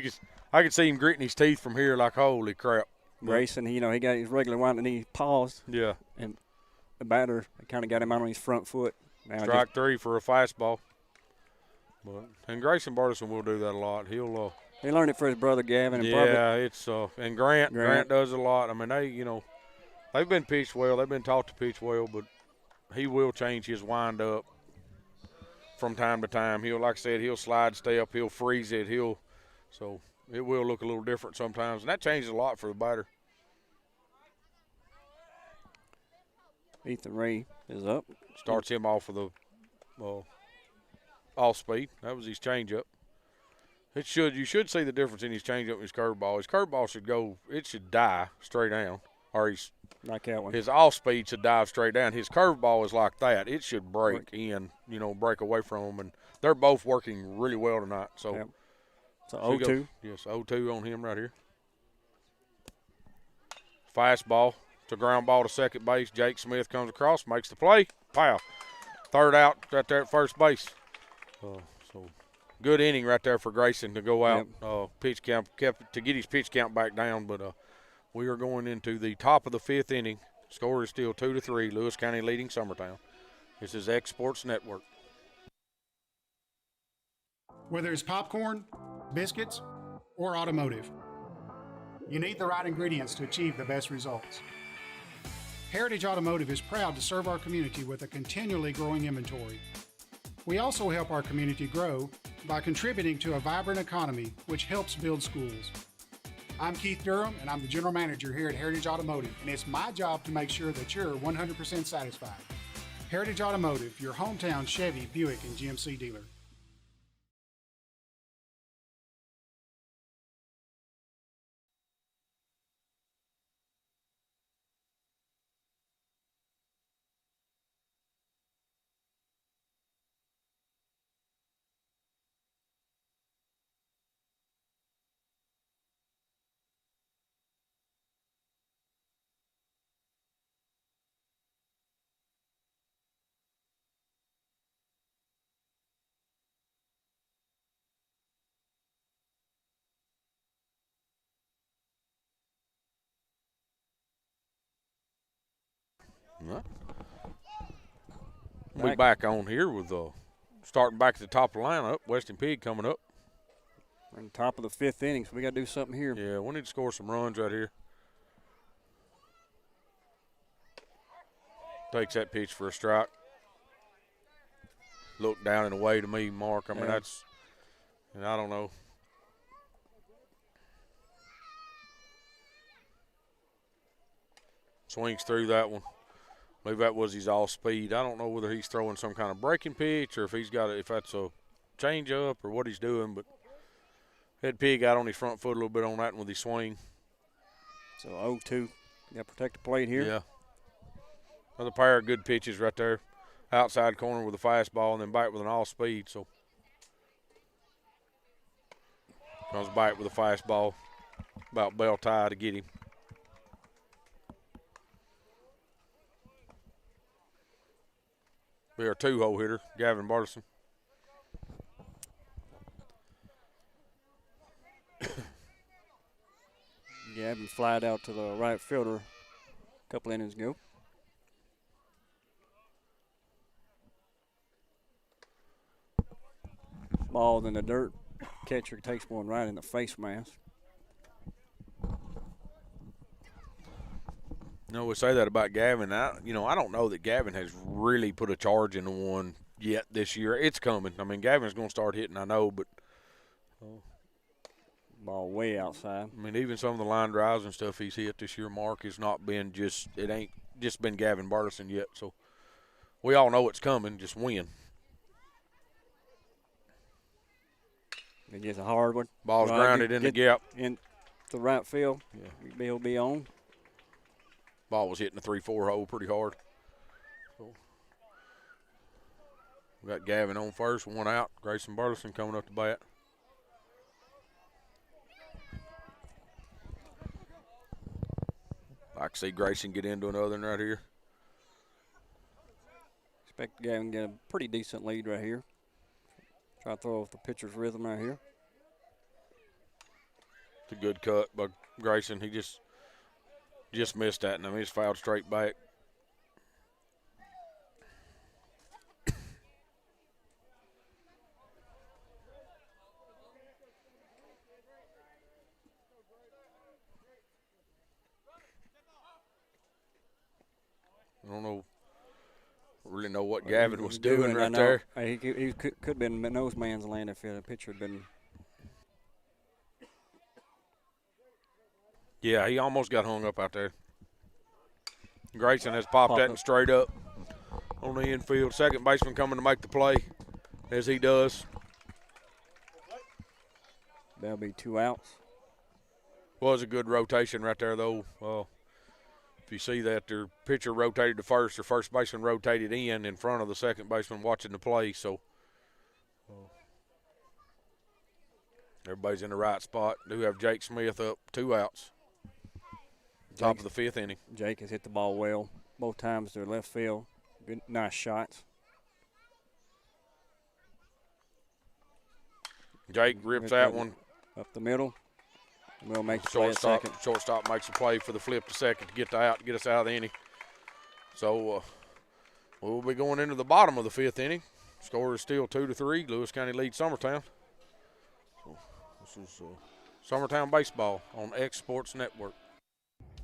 I could see him gritting his teeth from here like, holy crap. Grayson, he got his regular one and he paused. Yeah. And the batter kind of got him out on his front foot. Now strike 3 for a fastball. And Grayson Burleson will do that a lot. He learned it for his brother Gavin. And Grant does a lot. I mean, they've been pitched well. They've been taught to pitch well, but he will change his wind-up from time to time. Like I said, he'll slide step, he'll freeze it, so it will look a little different sometimes, and that changes a lot for the batter. Ethan Ray is up. Starts him off with all speed. That was his changeup. You should see the difference in his changeup and his curveball. His curveball should die straight down, or Like that one. His off speed should dive straight down. His curveball is like that. It should break in, break away from him. And they're both working really well tonight. So, yep. So 0-2. Yes, 0-2 on him right here. Fastball to ground ball to second base. Jake Smith comes across, makes the play. Pow. Third out right there at first base. So good inning right there for Grayson to go out. Yep. Pitch count kept to get his pitch count back down, but we are going into the top of the 5th inning. Score is still 2-3. Lewis County leading Summertown. This is X Sports Network. Whether it's popcorn, biscuits, or automotive, you need the right ingredients to achieve the best results. Heritage Automotive is proud to serve our community with a continually growing inventory. We also help our community grow by contributing to a vibrant economy, which helps build schools. I'm Keith Durham, and I'm the General Manager here at Heritage Automotive, and it's my job to make sure that you're 100% satisfied. Heritage Automotive, your hometown Chevy, Buick, and GMC dealer. We back on here with starting back at the top of the lineup. Weston Pig coming up. We're in the top of the 5th inning, so we got to do something here. Yeah, we need to score some runs right here. Takes that pitch for a strike. Look down and away to me, Mark. I mean, that's, and I don't know. Swings through that one. Maybe that was his all speed. I don't know whether he's throwing some kind of breaking pitch or if that's a change up or what he's doing, but that Pig out on his front foot a little bit on that one with his swing. So 0-2. Got to protect the plate here. Yeah. Another pair of good pitches right there. Outside corner with a fastball and then back with an all speed. So comes back with a fastball. About bell tie to get him. Be our 2-hole hitter, Gavin Bartleson. Gavin flied out to the right fielder a couple innings ago. Ball in the dirt. Catcher takes one right in the face mask. No, we say that about Gavin. I don't know that Gavin has really put a charge into one yet this year. It's coming. I mean, Gavin's going to start hitting, I know, but ball way outside. I mean, even some of the line drives and stuff he's hit this year, Mark, has not been it ain't just been Gavin Bartleson yet. So we all know it's coming, just when. It gets a hard one. Ball's grounded in the gap. In the right field. Yeah. He'll be on. Ball was hitting the 3-4 hole pretty hard. So we got Gavin on first, one out. Grayson Bartleson coming up to bat. I can see Grayson get into another one right here. Expect Gavin to get a pretty decent lead right here. Try to throw off the pitcher's rhythm right here. It's a good cut by Grayson. He just missed that, and I mean, he's fouled straight back. I don't really know what Gavin was doing right there. He could have been nose man's land if the pitcher had been. Yeah, he almost got hung up out there. Grayson has popped that straight up on the infield. Second baseman coming to make the play, as he does. That'll be 2 outs. Was a good rotation right there, though. If you see that, their pitcher rotated to first, their first baseman rotated in front of the second baseman watching the play. So everybody's in the right spot. Do have Jake Smith up, 2 outs. Top of the 5th inning. Jake has hit the ball well both times to left field. Good, nice shots. Jake rips that one up the middle. We'll make the play at second. Shortstop makes a play for the flip to second to get the out, to get us out of the inning. So we'll be going into the bottom of the 5th inning. Score is still 2-3. Lewis County leads Summertown. So this is Summertown baseball on X Sports Network.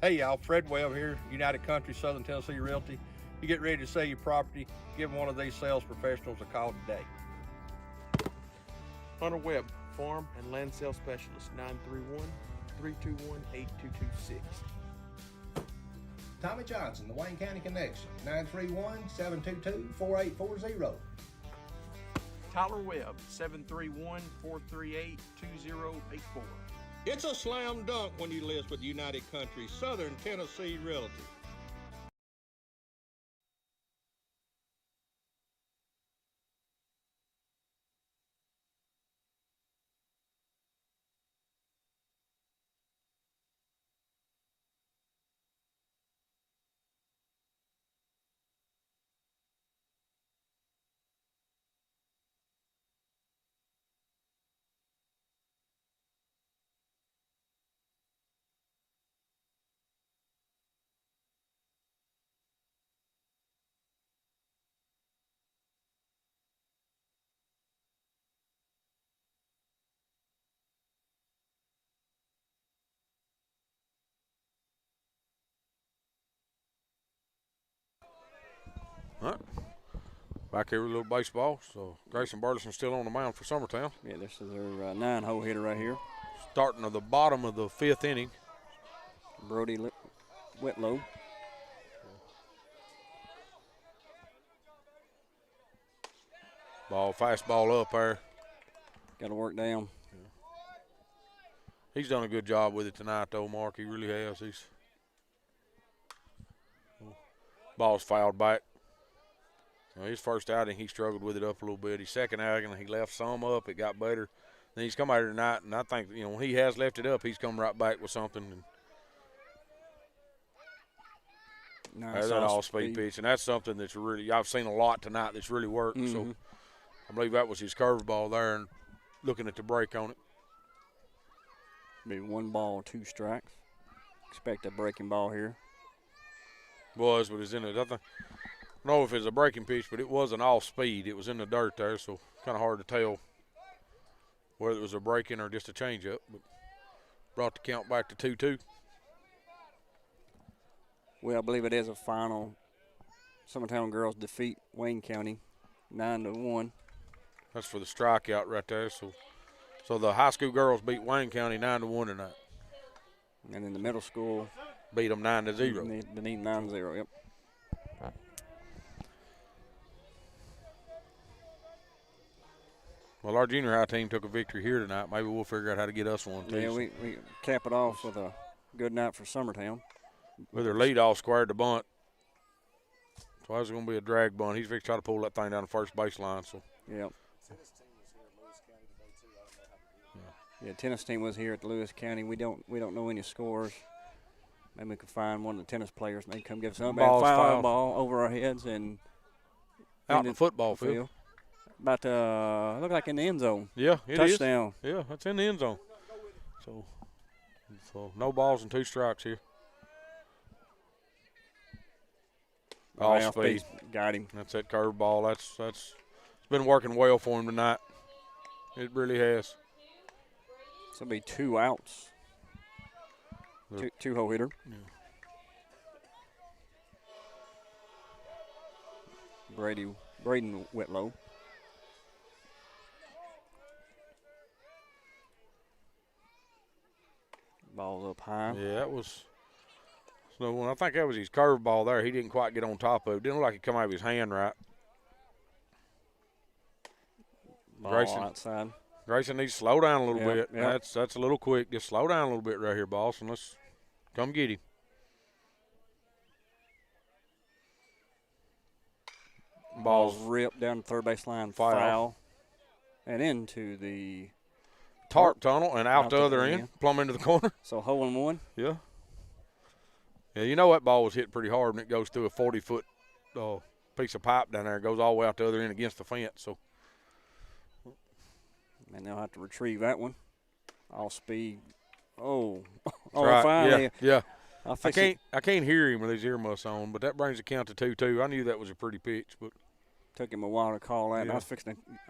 Hey y'all, Fred Webb here, United Country Southern Tennessee Realty. You get ready to sell your property, give one of these sales professionals a call today. Hunter Webb, Farm and Land Sales Specialist, 931-321-8226. Tommy Johnson, the Wayne County Connection, 931-722-4840. Tyler Webb, 731-438-2084. It's a slam dunk when you list with United Country Southern Tennessee Realty. All right. Back here with a little baseball. So Grayson Burleson still on the mound for Summertown. Yeah, this is their 9-hole hitter right here. Starting at the bottom of the 5th inning. Brody Whitlow. Fastball up there. Got to work down. Yeah. He's done a good job with it tonight, though, Mark. He really has. Ball's fouled back. His first outing, he struggled with it up a little bit. His second outing, he left some up. It got better. Then he's come out here tonight, and I think, when he has left it up, he's come right back with something. And nice that all-speed pitch, and that's something that's really, I've seen a lot tonight that's really worked. Mm-hmm. So I believe that was his curveball there, and looking at the break on it. Be 1 ball, 2 strikes. Expect a breaking ball here. But it's in it. I don't know if it's a breaking pitch, but it wasn't off speed. It was in the dirt there, so kind of hard to tell whether it was a break-in or just a changeup. But brought the count back to 2-2. Well, I believe it is a final. Summertown girls defeat Wayne County 9-1. That's for the strikeout right there. So the high school girls beat Wayne County 9-1 tonight. And then the middle school beat them 9-0. They need 9-0. Yep. Well, our junior high team took a victory here tonight. Maybe we'll figure out how to get us one, too. Yeah, we cap it off with a good night for Summertown. With their leadoff squared the bunt. So that's going to be a drag bunt. He's trying to pull that thing down the first baseline. So. Yep. Yeah, tennis team was here at Lewis County. We don't know any scores. Maybe we could find one of the tennis players and they come give us a foul ball over our heads and out in the football field. About look like in the end zone. Yeah, it touchdown. Is. Yeah, that's in the end zone. So no balls and 2 strikes here. All speed. Got him. That's that curve ball. That's it's been working well for him tonight. It really has. So it'll be 2 outs. 2-hole hitter. Yeah. Braden Whitlow. Ball's up high. Yeah, that was. So I think that was his curve ball there. He didn't quite get on top of it. Didn't look like it come out of his hand right. Ball outside. Grayson needs to slow down a little bit. Yep. That's a little quick. Just slow down a little bit right here, boss, and let's come get him. Ball's ripped down the third base line, foul, and into the tarp tunnel and out the other end, plumb into the corner. So hole in one. Yeah. Yeah, you know that ball was hit pretty hard, and it goes through a 40-foot piece of pipe down there. It goes all the way out the other end against the fence. So, and they'll have to retrieve that one. All speed. Oh, right. Finally. Yeah. I can't hear him with his earmuffs on, but that brings the count to 2-2. I knew that was a pretty pitch, but took him a while to call that. Yeah.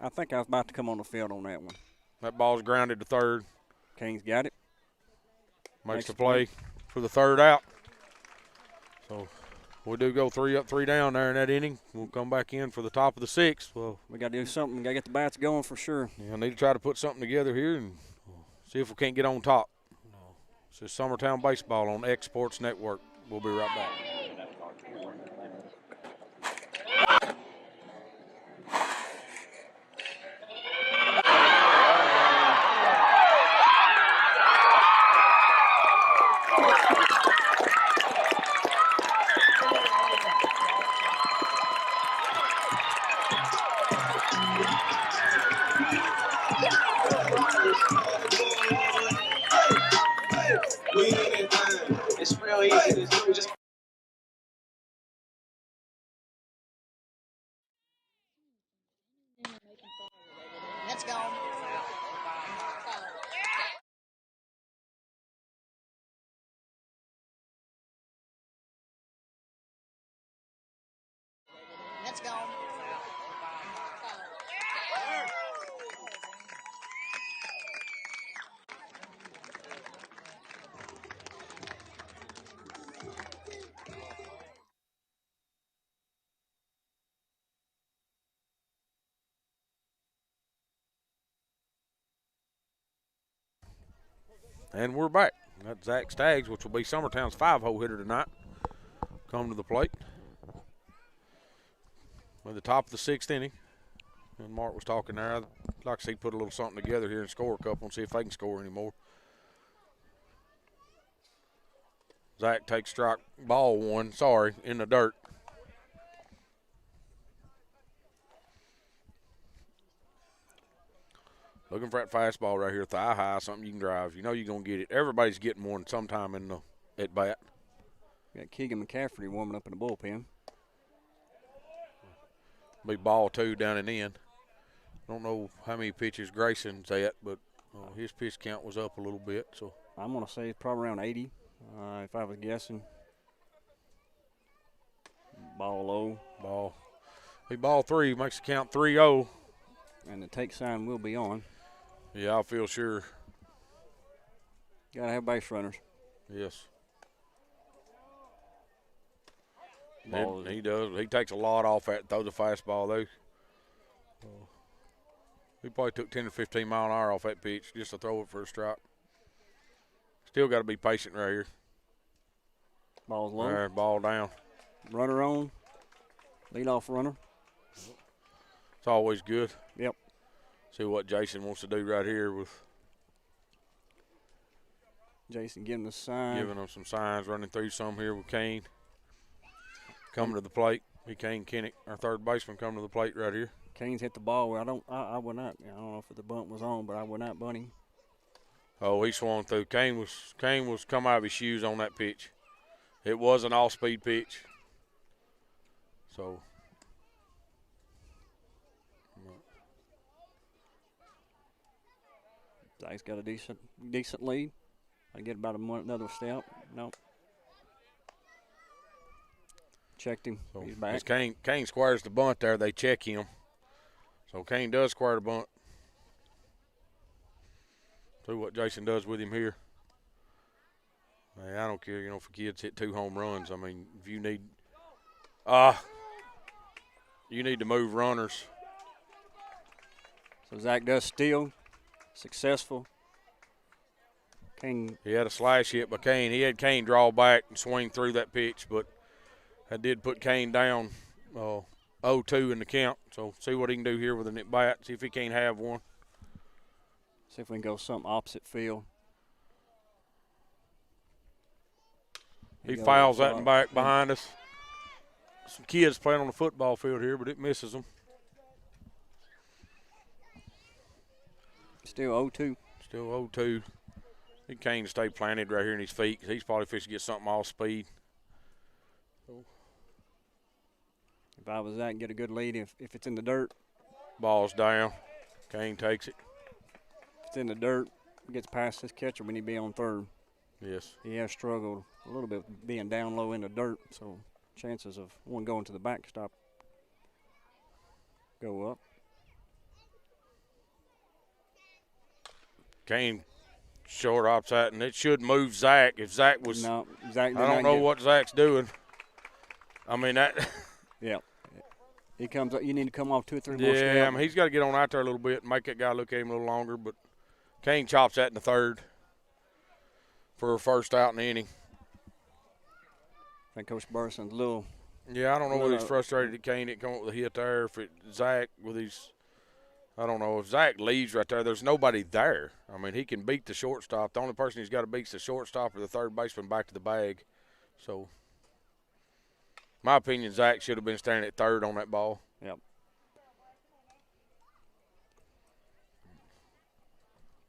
I think I was about to come on the field on that one. That ball's grounded to third. King's got it. Makes the play for the third out. So we do go 3 up, 3 down there in that inning. We'll come back in for the top of the 6th. Well, we got to do something. We got to get the bats going for sure. Yeah, I need to try to put something together here and see if we can't get on top. This is Summertown Baseball on X Sports Network. We'll be right back. It's real easy to do. Just let's go. Let's go. And we're back. That's Zach Staggs, which will be Summertown's 5-hole hitter tonight. Come to the plate. At the top of the 6th inning. And Mark was talking there. I'd like to see put a little something together here and score a couple and see if they can score anymore. Zach takes strike ball 1, in the dirt. Looking for that fastball right here, thigh high, something you can drive. You know you're going to get it. Everybody's getting one sometime in the at-bat. Got Keegan McCaffrey warming up in the bullpen. Be ball 2 down and in. Don't know how many pitches Grayson's at, but his pitch count was up a little bit. So I'm going to say it's probably around 80, if I was guessing. Ball low. Ball 3 makes the count 3-0. And the take sign will be on. Yeah, I feel sure. Got to have base runners. Yes. He does. He takes a lot off that, throws a fastball, though. He probably took 10 or 15 mile an hour off that pitch just to throw it for a strike. Still got to be patient right here. Ball's low. There, ball down. Runner on. Leadoff runner. It's always good. Yep. See what Jason wants to do right here with Jason giving the sign. Giving them some signs, running through some here with Kane. Coming to the plate. Kane Kinnick, our third baseman, coming to the plate right here. Kane's hit the ball. I would not. I don't know if the bunt was on, but I would not bunt him. Oh, he swung through. Kane was come out of his shoes on that pitch. It was an all-speed pitch. So. Zach's got a decent lead. I get about another step. Nope. Checked him. So he's back. Kane squares the bunt there. They check him. So Kane does square the bunt. See what Jason does with him here. Hey, I don't care, if a kid's hit 2 home runs. I mean, if you need to move runners. So Zach does steal. Successful. Kane. He had a slash hit by Kane. He had Kane draw back and swing through that pitch, but that did put Kane down 0-2 in the count. So see what he can do here with an at-bat. See if he can't have one. See if we can go something opposite field. He fouls that and back behind us. some kids playing on the football field here, but it misses them. Still 0-2. Still 0-2. He can't stay planted right here in his feet. He's probably fixing to get something off speed. If I was that, and get a good lead. If it's in the dirt. Ball's down. Kane takes it. If it's in the dirt, gets past his catcher when he be on third. Yes. He has struggled a little bit being down low in the dirt, so chances of one going to the backstop go up. Kane short ops that, and it should move Zach. If Zach was, no, Zach. I don't know what Zach's doing. I mean that. Yeah, he comes up. You need to come off 2 or 3 more. Yeah, I mean he's got to get on out there a little bit and make that guy look at him a little longer. But Kane chops that in the third for a first out in the inning. I think Coach Burson's a little. Yeah, I don't know whether he's frustrated that Kane didn't come up with a hit there. If Zach with his. I don't know. If Zach leaves right there, there's nobody there. I mean, he can beat the shortstop. The only person he's got to beat is the shortstop or the third baseman back to the bag. So, my opinion, Zach should have been standing at third on that ball. Yep.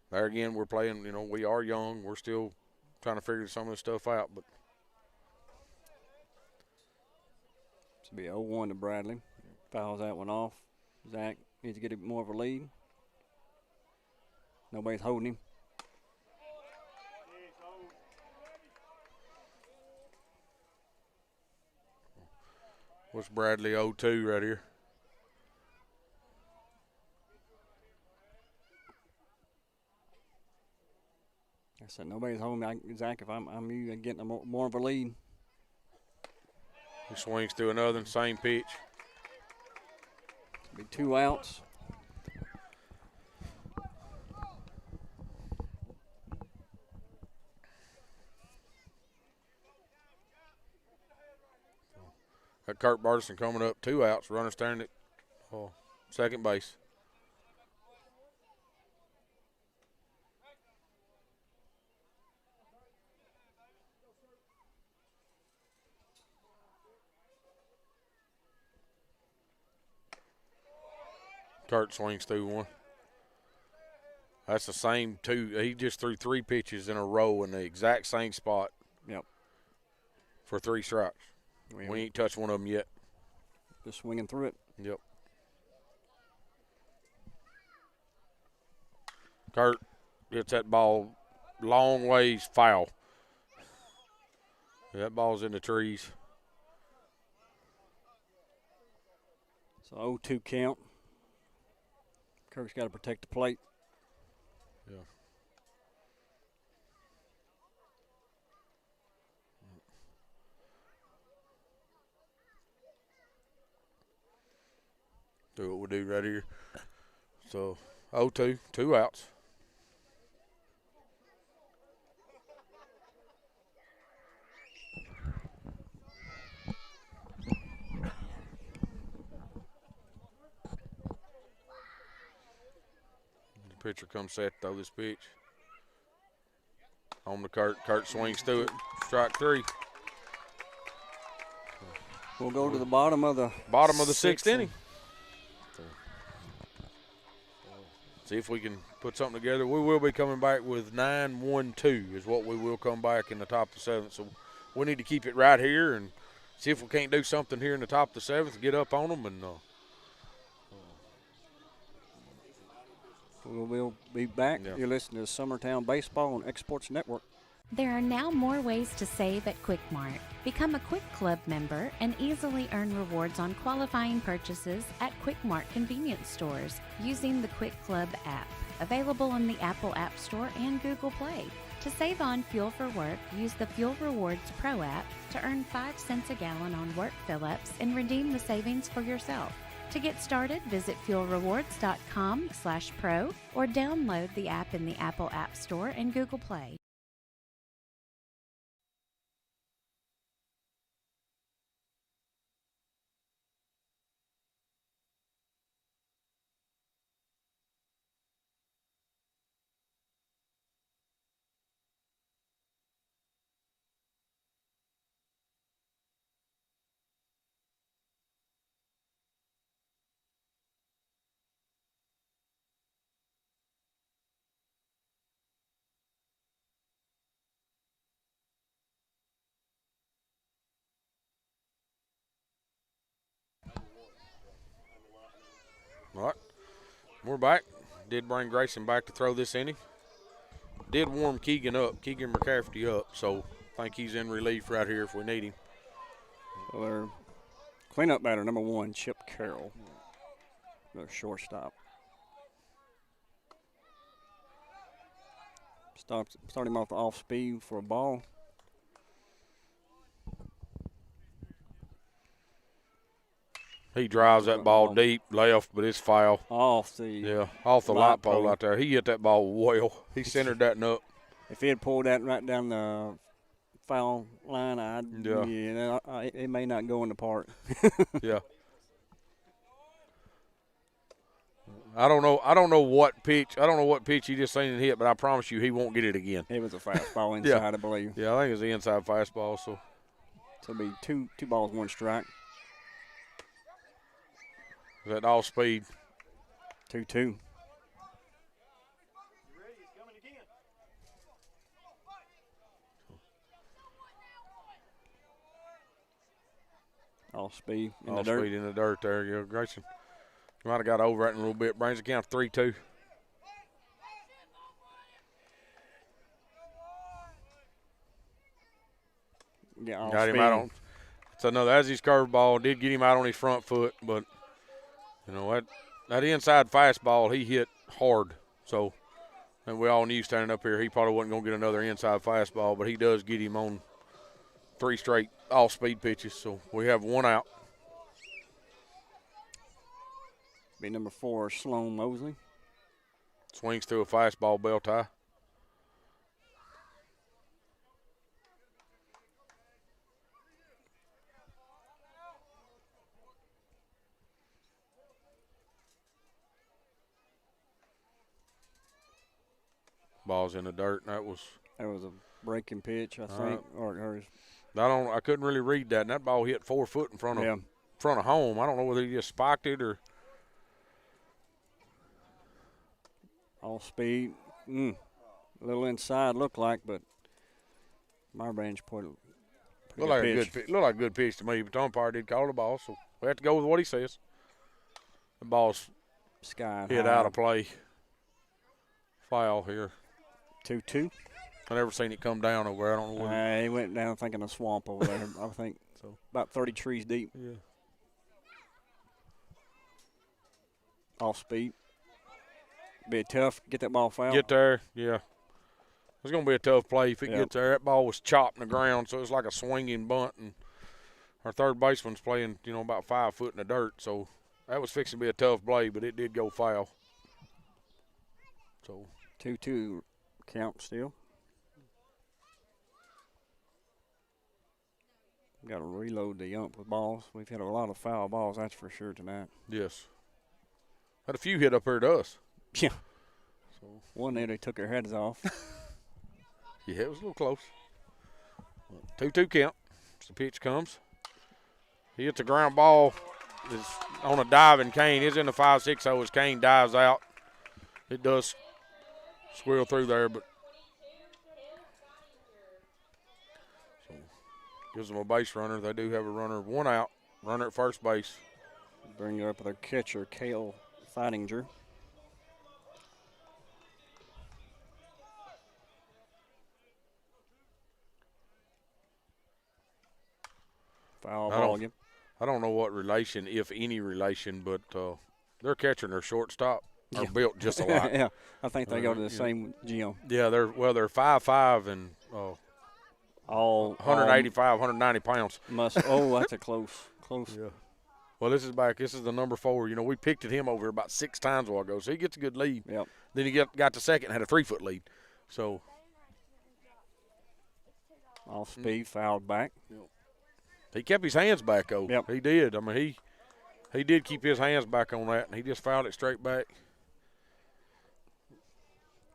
There again, we're playing, we are young. We're still trying to figure some of this stuff out. But This will be 0-1 to Bradley. Fouls that one off. Zach needs to get more of a lead. Nobody's holding him. What's Bradley 0-2 right here? I said nobody's holding me. Zach, if I'm you, I'm getting more of a lead. He swings through another same pitch. Be 2 outs. Got Kurt Barson coming up, 2 outs, runner standing at second base. Kurt swings through one. That's the same 2. He just threw 3 pitches in a row in the exact same spot. Yep. For 3 strikes. We ain't touched one of them yet. Just swinging through it. Yep. Kurt hits that ball long ways foul. That ball's in the trees. So 0-2 count. Kirk's got to protect the plate. Yeah. Do what we do right here. So 0-2, 2 outs. Pitcher comes set, throw this pitch. On the Kurt. Kurt swings through it. Strike 3. We'll go to the bottom of the 6th inning. See if we can put something together. We will be coming back with 9-1-2 is what we will come back in the top of the 7th. So we need to keep it right here and see if we can't do something here in the top of the 7th and get up on them. And we'll be back. Yeah. You're listening to Summertown Baseball on Exports Network. There are now more ways to save at Quick Mart. Become a Quick Club member and easily earn rewards on qualifying purchases at Quick Mart convenience stores using the Quick Club app, available on the Apple App Store and Google Play. To save on fuel for work, use the Fuel Rewards Pro app to earn 5 cents a gallon on work fill-ups and redeem the savings for yourself. To get started, visit fuelrewards.com/pro or download the app in the Apple App Store and Google Play. All right. We're back. Did bring Grayson back to throw this inning. Did warm Keegan McCafferty up, so I think he's in relief right here if we need him. Well, their cleanup batter, number 1, Chip Carroll. Their shortstop. Start him off speed for a ball. He drives that ball deep left, but it's foul. Off the light pole out there. He hit that ball well. He centered that up. If he had pulled that right down the foul line, it may not go in the park. Yeah. I don't know what pitch. I don't know what pitch he just seen it hit, but I promise you he won't get it again. It was a fastball inside, I believe. Yeah, I think it's the inside fastball. So it'll be two balls, 1 strike. Is that all speed? 2-2. All speed in the dirt. All speed in the dirt there. Yeah, Grayson might have got over it a little bit. Brings the count 3-2. Yeah, got him out on. It's another. That's his curveball. Did get him out on his front foot, but you know that inside fastball he hit hard. So, and we all knew standing up here he probably wasn't going to get another inside fastball, but he does get him on 3 straight all-speed pitches. So we have 1 out. Be number 4, Sloan Mosley. Swings through a fastball bell tie. Ball's in the dirt. That was a breaking pitch, I think. I couldn't really read that. And that ball hit 4 foot in front of home. I don't know whether he just spiked it or. All speed. A little inside looked like, but my range put it. Looked like a good pitch to me, but the umpire did call the ball, so we have to go with what he says. The ball's sky hit high. Out of play. Foul here. 2-2. I never seen it come down over there. I don't know what. He went down thinking a swamp over there. I think so. About 30 trees deep. Yeah. Off speed. Be tough. Get that ball foul. Get there, yeah. It's going to be a tough play if it gets there. That ball was chopped in the ground, so it's like a swinging bunt. And our third baseman's playing, about 5 foot in the dirt. So that was fixing to be a tough play, but it did go foul. So 2-2 count still. Got to reload the ump with balls. We've had a lot of foul balls, that's for sure, tonight. Yes. Had a few hit up here to us. Yeah. So one there, they took their heads off. Yeah, it was a little close. 2-2 count. As the pitch comes. He hits a ground ball. Is on a diving Kane. Is in the 5-6-0 as Kane dives out. It does squirrel through there, but so gives them a base runner. They do have a runner, 1 out, runner at first base. Bring it up with their catcher, Cale Feidinger. Foul ball again. I don't know what relation, if any relation, but their catcher and their shortstop are built just alike. Yeah, I think they go to the same gym. Yeah, they're 5'5" and all 185, 190 pounds. That's a close. Yeah. Well, this is the number 4. We picked at him over about 6 times a while ago, so he gets a good lead. Yep. Then he got to second and had a 3-foot lead. So off speed, fouled back. Yep. He kept his hands back, though. Yep. He did. I mean, he did keep his hands back on that, and he just fouled it straight back.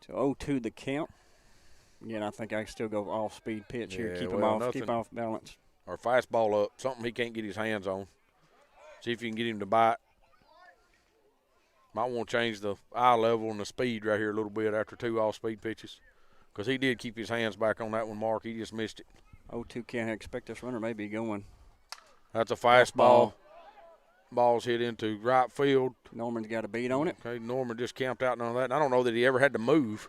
So 0-2 the count. Again, I think I can still go off-speed pitch here. Keep him off balance. Or fastball up, something he can't get his hands on. See if you can get him to bite. Might want to change the eye level and the speed right here a little bit after 2 off-speed pitches. Because he did keep his hands back on that one, Mark. He just missed it. 0-2 can't expect this runner may be going. That's a fastball. Ball's hit into right field. Norman's got a beat on it. Okay, Norman just camped out and all that. And I don't know that he ever had to move.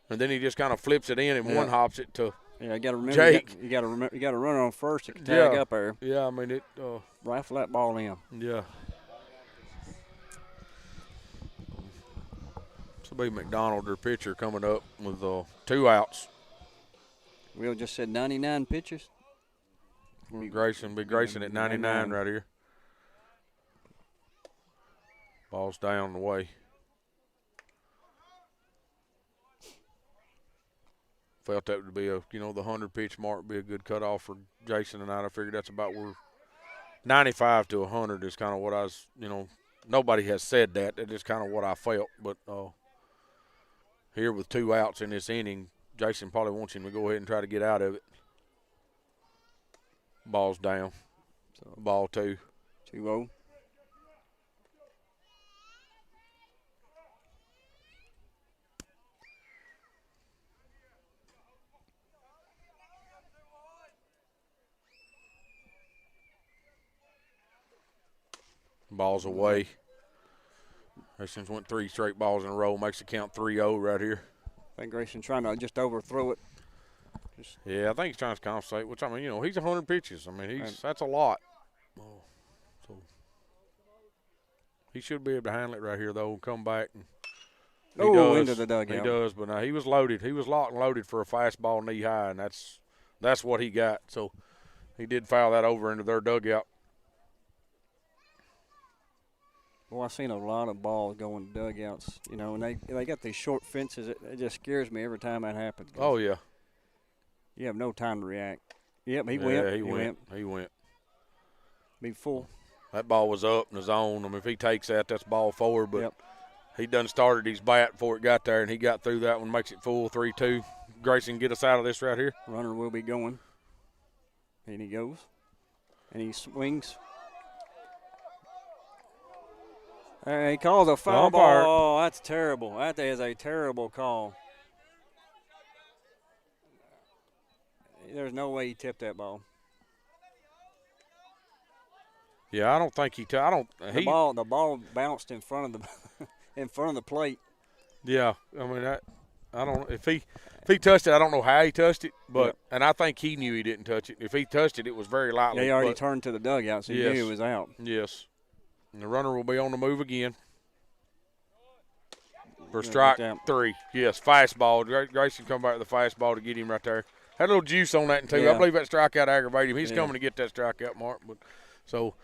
And then he just kind of flips it in and one hops it to Yeah, you got to remember. Jake. You got to remember. You got to run on first to tag up there. Yeah, I mean it. Rifle that ball in. Yeah. So be McDonald, their pitcher, coming up with 2 outs. Will just said 99 pitches. Be Grayson at 99 right here. Ball's down the way. Felt that would be the 100 pitch mark would be a good cutoff for Jason and I figured that's about where 95 to 100 is kind of what I was, nobody has said that. That is kind of what I felt. But here with 2 outs in this inning, Jason probably wants him to go ahead and try to get out of it. Ball's down. So ball 2. 2-0. Ball's away. Grayson's went 3 straight balls in a row. Makes the count 3-0 right here. I think Grayson's trying to just overthrow it. Yeah, I think he's trying to compensate, which, I mean, he's 100 pitches. I mean, that's a lot. So he should be able to handle it right here, though, and come back. And he does. Into the dugout. He does, but now he was loaded. He was locked and loaded for a fastball knee high, and that's what he got. So he did foul that over into their dugout. Well, I've seen a lot of balls going to dugouts, and they got these short fences. It just scares me every time that happens. Oh, yeah. You have no time to react. Yep, he went. He went. Be full. That ball was up in the zone. I mean, if he takes that's ball 4, but he done started his bat before it got there, and he got through that one, makes it full, 3-2. Grayson, get us out of this right here. Runner will be going. And he goes. And he swings. He calls a foul ball. Oh, that's terrible. That is a terrible call. There's no way he tipped that ball. Yeah, I don't think he. The ball bounced in front of the plate. Yeah, I mean I don't. If he touched it, I don't know how he touched it, but and I think he knew he didn't touch it. If he touched it, it was very lightly. Yeah, he already turned to the dugout, so he knew he was out. Yes. And the runner will be on the move again for strike 3. Yes, fastball. Grayson come back with the fastball to get him right there. Had a little juice on that, too. Yeah. I believe that strikeout aggravated him. He's coming to get that strikeout mark. But so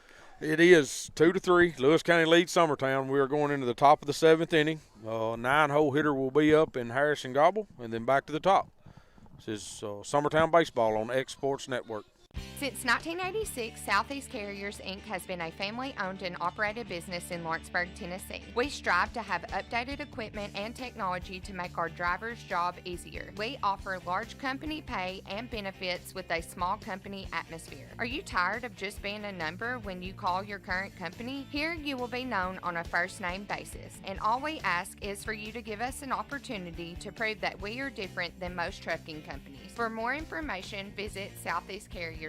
it is 2-3. Lewis County leads Summertown. We are going into the top of the 7th inning. 9-hole hitter will be up in Harrison Gobble, and then back to the top. This is Summertown Baseball on X Sports Network. Since 1986, Southeast Carriers, Inc. has been a family-owned and operated business in Lawrenceburg, Tennessee. We strive to have updated equipment and technology to make our drivers' job easier. We offer large company pay and benefits with a small company atmosphere. Are you tired of just being a number when you call your current company? Here you will be known on a first-name basis, and all we ask is for you to give us an opportunity to prove that we are different than most trucking companies. For more information, visit southeastcarriers.com.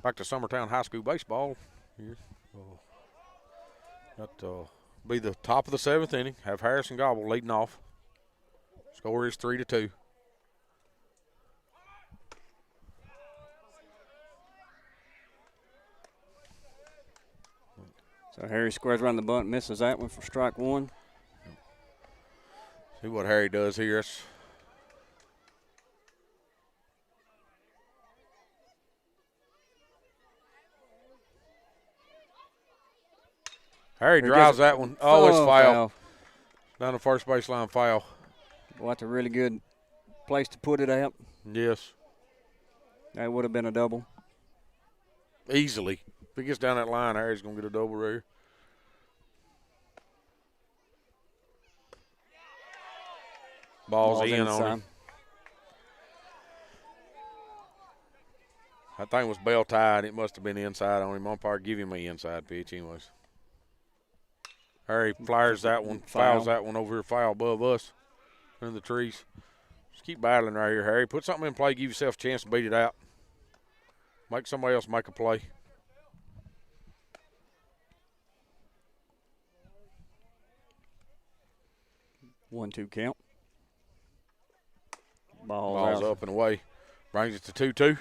Back to Summertown High School baseball. Here, that'll be the top of the 7th inning. Have Harrison Gobble leading off. Score is 3-2. So Harry squares around the bunt, misses that one for strike 1. See what Harry does here. Harry drives that one. Oh, it's foul. Down the first baseline foul. Well, that's a really good place to put it at. Yes. That would have been a double. Easily. If he gets down that line, Harry's going to get a double right here. Ball's in on him. That thing was bell tied. It must have been inside on him. Umpire give him an inside pitch anyways. Harry flyers that one, fouls that one over here, foul above us in the trees. Just keep battling right here, Harry. Put something in play, give yourself a chance to beat it out. Make somebody else make a play. One, two count. Ball's up and away. Brings it to 2-2.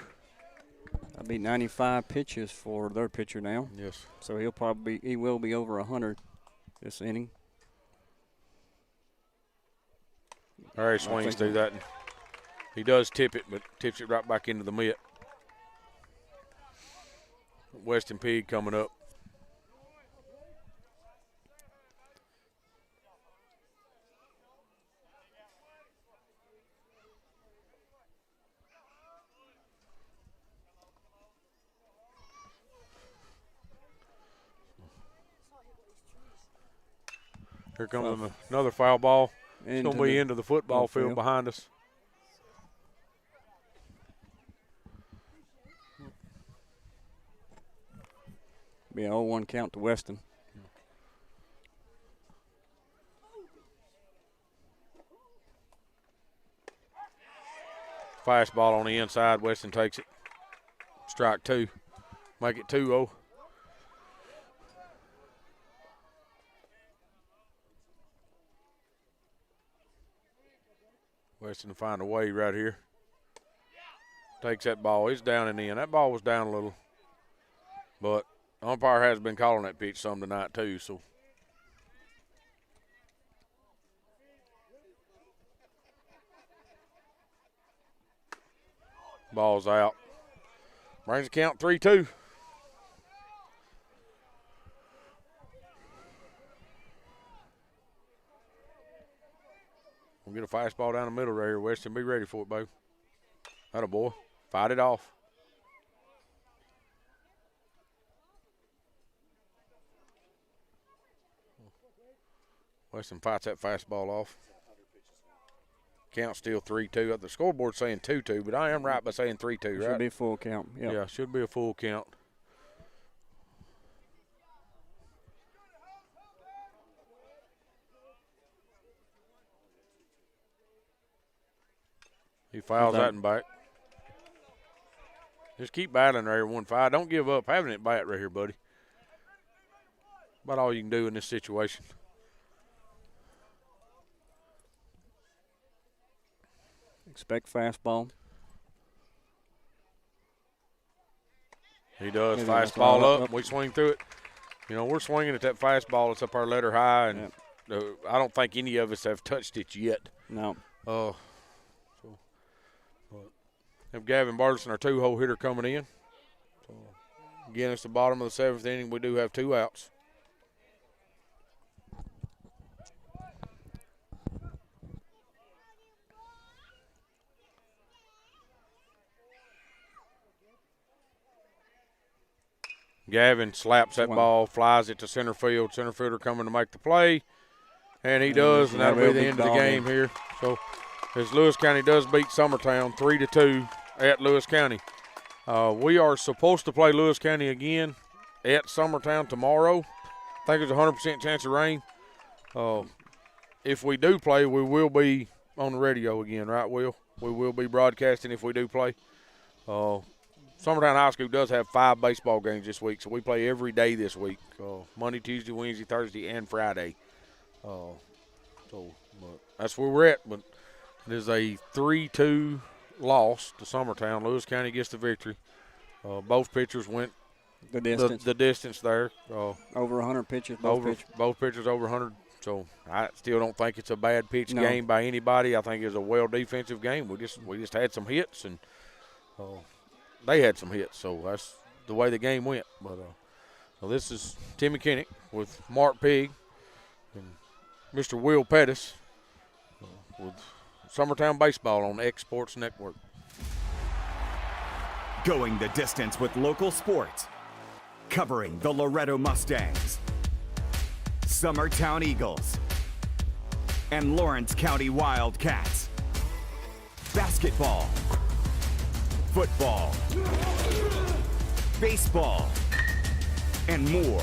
That'll be 95 pitches for their pitcher now. Yes. So he will be over 100 this inning. Harry swings through that. He does tip it, but tips it right back into the mitt. Weston Pig coming up. Here comes another foul ball. It's going to be into the football field behind us. Be an 0-1 count to Weston. Fastball on the inside. Weston takes it. Strike two. Make it 2-0. Weston to find a way right here. Takes that ball. He's down and in. That ball was down a little. But umpire has been calling that pitch some tonight too, so. Ball's out. Brings the count 3-2. We'll get a fastball down the middle right here, Weston. Be ready for it, babe. Atta boy. Fight it off. Weston fights that fastball off. Count still 3-2. The scoreboard's saying 2-2, but I am right by saying 3-2, right? Should be a full count. Yep. Yeah, should be a full count. He fouls that and back. Just keep battling right here, 1-5. Don't give up. Having it bat right here, buddy. About all you can do in this situation. Expect fastball. He does. Fastball up. We swing through it. You know, we're swinging at that fastball. It's up our letter high, and I don't think any of us have touched it yet. No. Have Gavin Bartleson, our two-hole hitter, coming in. So, again, it's the bottom of the 7th inning. We do have 2 outs. Gavin slaps that ball, flies it to center field. Center fielder coming to make the play, and he does, and that'll be the end of the game here. So, as Lewis County does beat Summertown 3-2 at Lewis County. We are supposed to play Lewis County again at Summertown tomorrow. I think there's a 100% chance of rain. If we do play, we will be on the radio again, right, Will? We will be broadcasting if we do play. Summertown High School does have 5 baseball games this week, so we play every day this week, Monday, Tuesday, Wednesday, Thursday, and Friday. But that's where we're at. But it is a 3-2 loss to Summertown. Lewis County gets the victory. Both pitchers went the distance there. Over 100 pitches. Both pitchers over 100. So I still don't think it's a bad pitch game by anybody. I think it's a well defensive game. We just had some hits, and they had some hits. So that's the way the game went. But So this is Timmy Kinnick with Mark Pigg and Mr. Will Pettis with Summertown Baseball on X Sports Network. Going the distance with local sports. Covering the Loretto Mustangs, Summertown Eagles, and Lawrence County Wildcats. Basketball, football, baseball, and more.